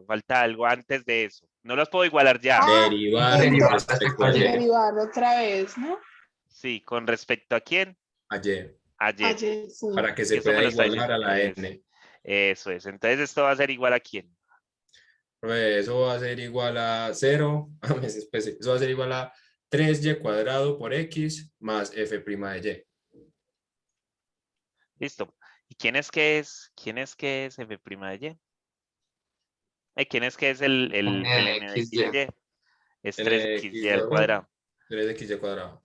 falta algo antes de eso. No los puedo igualar ya. Derivar con Derivar respecto a Y y. derivar otra vez, ¿no? Sí, con respecto a quién? A y. A Y. Ayer, sí. Para que Y se eso me pueda lo está igualar diciendo. a la n. Eso es. Entonces esto va a ser igual a quién. Pues eso va a ser igual a 0. Eso va a ser igual a 3y cuadrado por x más f' de y. Listo. ¿Y quién es que es? ¿Quién es que es f' de y? ¿Quién es que es el n de XY. xy? Es N de 3xy xy, al cuadrado. 3xy cuadrado.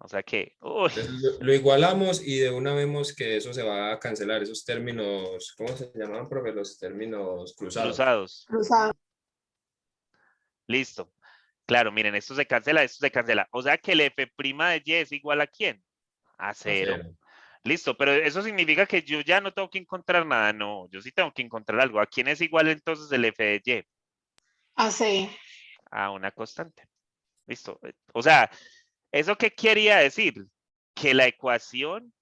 O sea que, uy, Entonces lo igualamos y de una vemos que eso se va a cancelar, esos términos, ¿cómo se llamaban, profe? Los términos cruzados. cruzados. Cruzado. Listo. Claro, miren, esto se cancela, esto se cancela. O sea que el f' de y es igual a quién? A A 0. 0. Listo, pero eso significa que yo ya no tengo que encontrar nada. No, yo sí tengo que encontrar algo. ¿A quién es igual entonces el f de y? AC. A una constante. Listo. O sea, ¿eso qué quería decir? que la ecuación,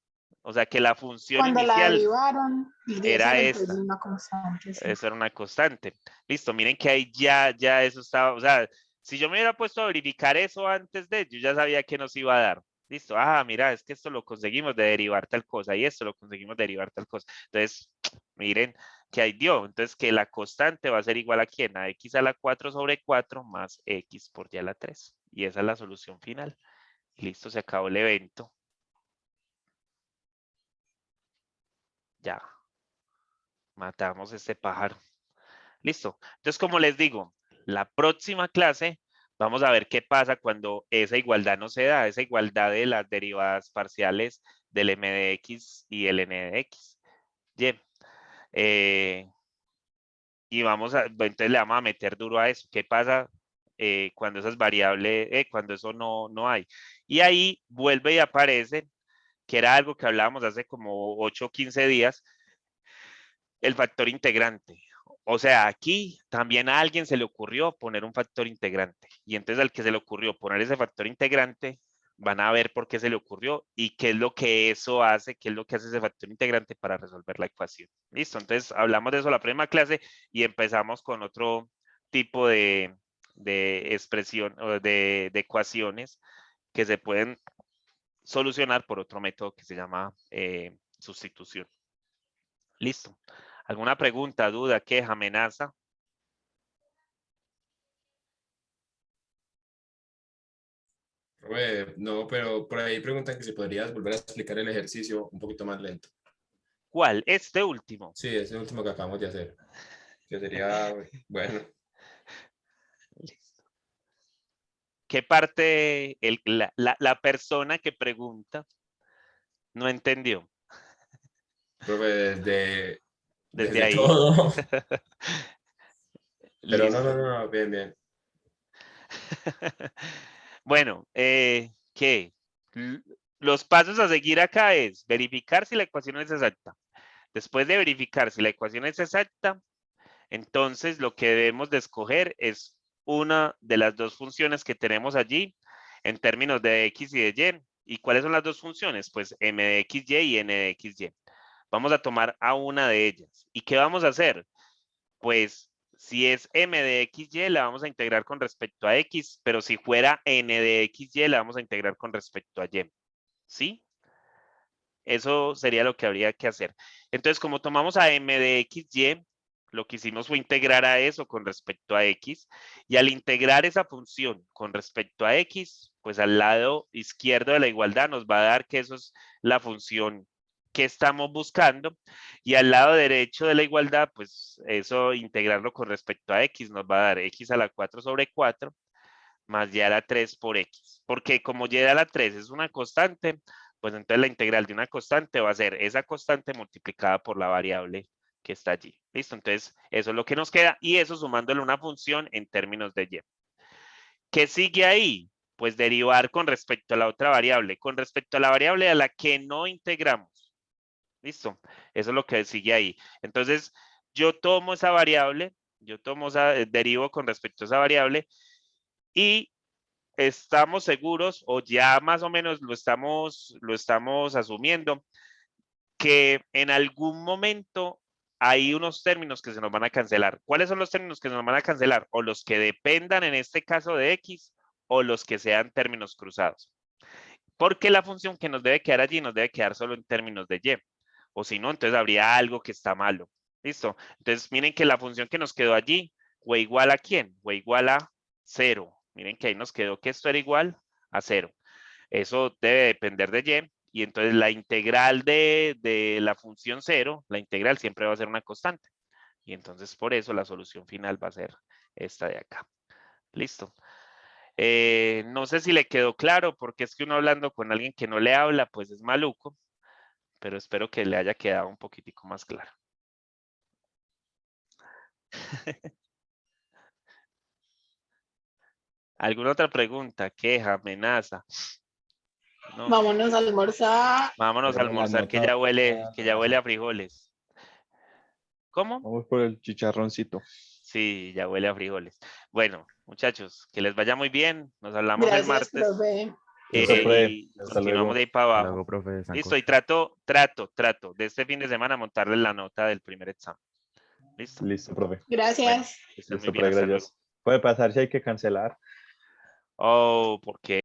o sea, que la función Cuando la inicial derivaron, y era eso esta. es una constante. Sí. Eso era una constante. Listo, miren que ahí ya eso estaba, o sea, si yo me hubiera puesto a verificar eso antes de, yo ya sabía que nos iba a dar. Listo, mira, es que esto lo conseguimos de derivar tal cosa y esto lo conseguimos de derivar tal cosa. Entonces, miren que ahí dio. Entonces, que la constante va a ser igual a ¿quién? A x a la 4 sobre 4 más x por y a la 3. Y esa es la solución final. Listo, se acabó el evento. Ya. Matamos este pájaro. Listo. Entonces, como les digo, la próxima clase vamos a ver qué pasa cuando esa igualdad no se da, esa igualdad de las derivadas parciales del m de x y el n de x. Bien. Y entonces le vamos a meter duro a eso. ¿Qué pasa cuando esas variables, cuando eso no hay? Y ahí vuelve y aparece, que era algo que hablábamos hace como 8 o 15 días, el factor integrante. O sea, aquí también a alguien se le ocurrió poner un factor integrante. Y entonces al que se le ocurrió poner ese factor integrante, van a ver por qué se le ocurrió y qué es lo que eso hace, qué es lo que hace ese factor integrante para resolver la ecuación. Listo, entonces hablamos de eso la próxima clase y empezamos con otro tipo de expresión o de ecuaciones que se pueden solucionar por otro método que se llama sustitución. Listo. ¿Alguna pregunta, duda, queja, amenaza? No, pero por ahí preguntan que si podrías volver a explicar el ejercicio un poquito más lento. ¿Cuál? Este último. Sí, ese último que acabamos de hacer. Que sería, bueno. Listo. ¿Qué parte la persona que pregunta no entendió? Profe, Desde desde ahí. todo. Pero Listo. no, bien, bien. Bueno, ¿qué? Los pasos a seguir acá es verificar si la ecuación es exacta. Después de verificar si la ecuación es exacta, entonces lo que debemos de escoger es una de las dos funciones que tenemos allí en términos de x y de y. ¿Y cuáles son las dos funciones? Pues m de xy y n de xy. Vamos a tomar a una de ellas. ¿Y qué vamos a hacer? Pues si es m de xy, la vamos a integrar con respecto a x, pero si fuera n de xy, la vamos a integrar con respecto a y. ¿Sí? Eso sería lo que habría que hacer. Entonces, como tomamos a m de xy, lo que hicimos fue integrar a eso con respecto a x, y al integrar esa función con respecto a x, pues al lado izquierdo de la igualdad nos va a dar que eso es la función que estamos buscando, y al lado derecho de la igualdad, pues eso integrarlo con respecto a x nos va a dar x a la 4 sobre 4 más y a la 3 por x, porque como y a la 3 es una constante, pues entonces la integral de una constante va a ser esa constante multiplicada por la variable que está allí. ¿Listo? Entonces, eso es lo que nos queda y eso sumándole una función en términos de y. ¿Qué sigue ahí? Pues derivar con respecto a la otra variable, con respecto a la variable a la que no integramos. ¿Listo? Eso es lo que sigue ahí. Entonces, yo tomo esa variable, derivo con respecto a esa variable y estamos seguros o ya más o menos lo estamos asumiendo que en algún momento hay unos términos que se nos van a cancelar. ¿Cuáles son los términos que se nos van a cancelar? O los que dependan en este caso de x o los que sean términos cruzados. Porque la función que nos debe quedar allí nos debe quedar solo en términos de y. O si no, entonces habría algo que está malo. ¿Listo? Entonces miren que la función que nos quedó allí fue igual a ¿quién? Fue igual a 0. Miren que ahí nos quedó que esto era igual a 0. Eso debe depender de y entonces la integral de la función 0, la integral siempre va a ser una constante. Y entonces por eso la solución final va a ser esta de acá. Listo. No sé si le quedó claro, porque es que uno hablando con alguien que no le habla, pues es maluco, pero espero que le haya quedado un poquitico más claro. ¿Alguna otra pregunta? Queja, amenaza. No. Vámonos a almorzar. Vámonos a Pero la almorzar, que nota ya huele a frijoles. ¿Cómo? Vamos por el chicharroncito. Sí, ya huele a frijoles. Bueno, muchachos, que les vaya muy bien. Nos hablamos el Gracias, martes. profe. Listo, profe. y Hasta continuamos luego. de ahí para abajo. Luego, profe Sancocho. Listo, y trato de este fin de semana montarle la nota del primer examen. Listo. Listo, profe. Gracias. Que estén muy Listo, bien, profe, hasta luego. gracias. Puede pasar si hay que cancelar. Oh, ¿por qué?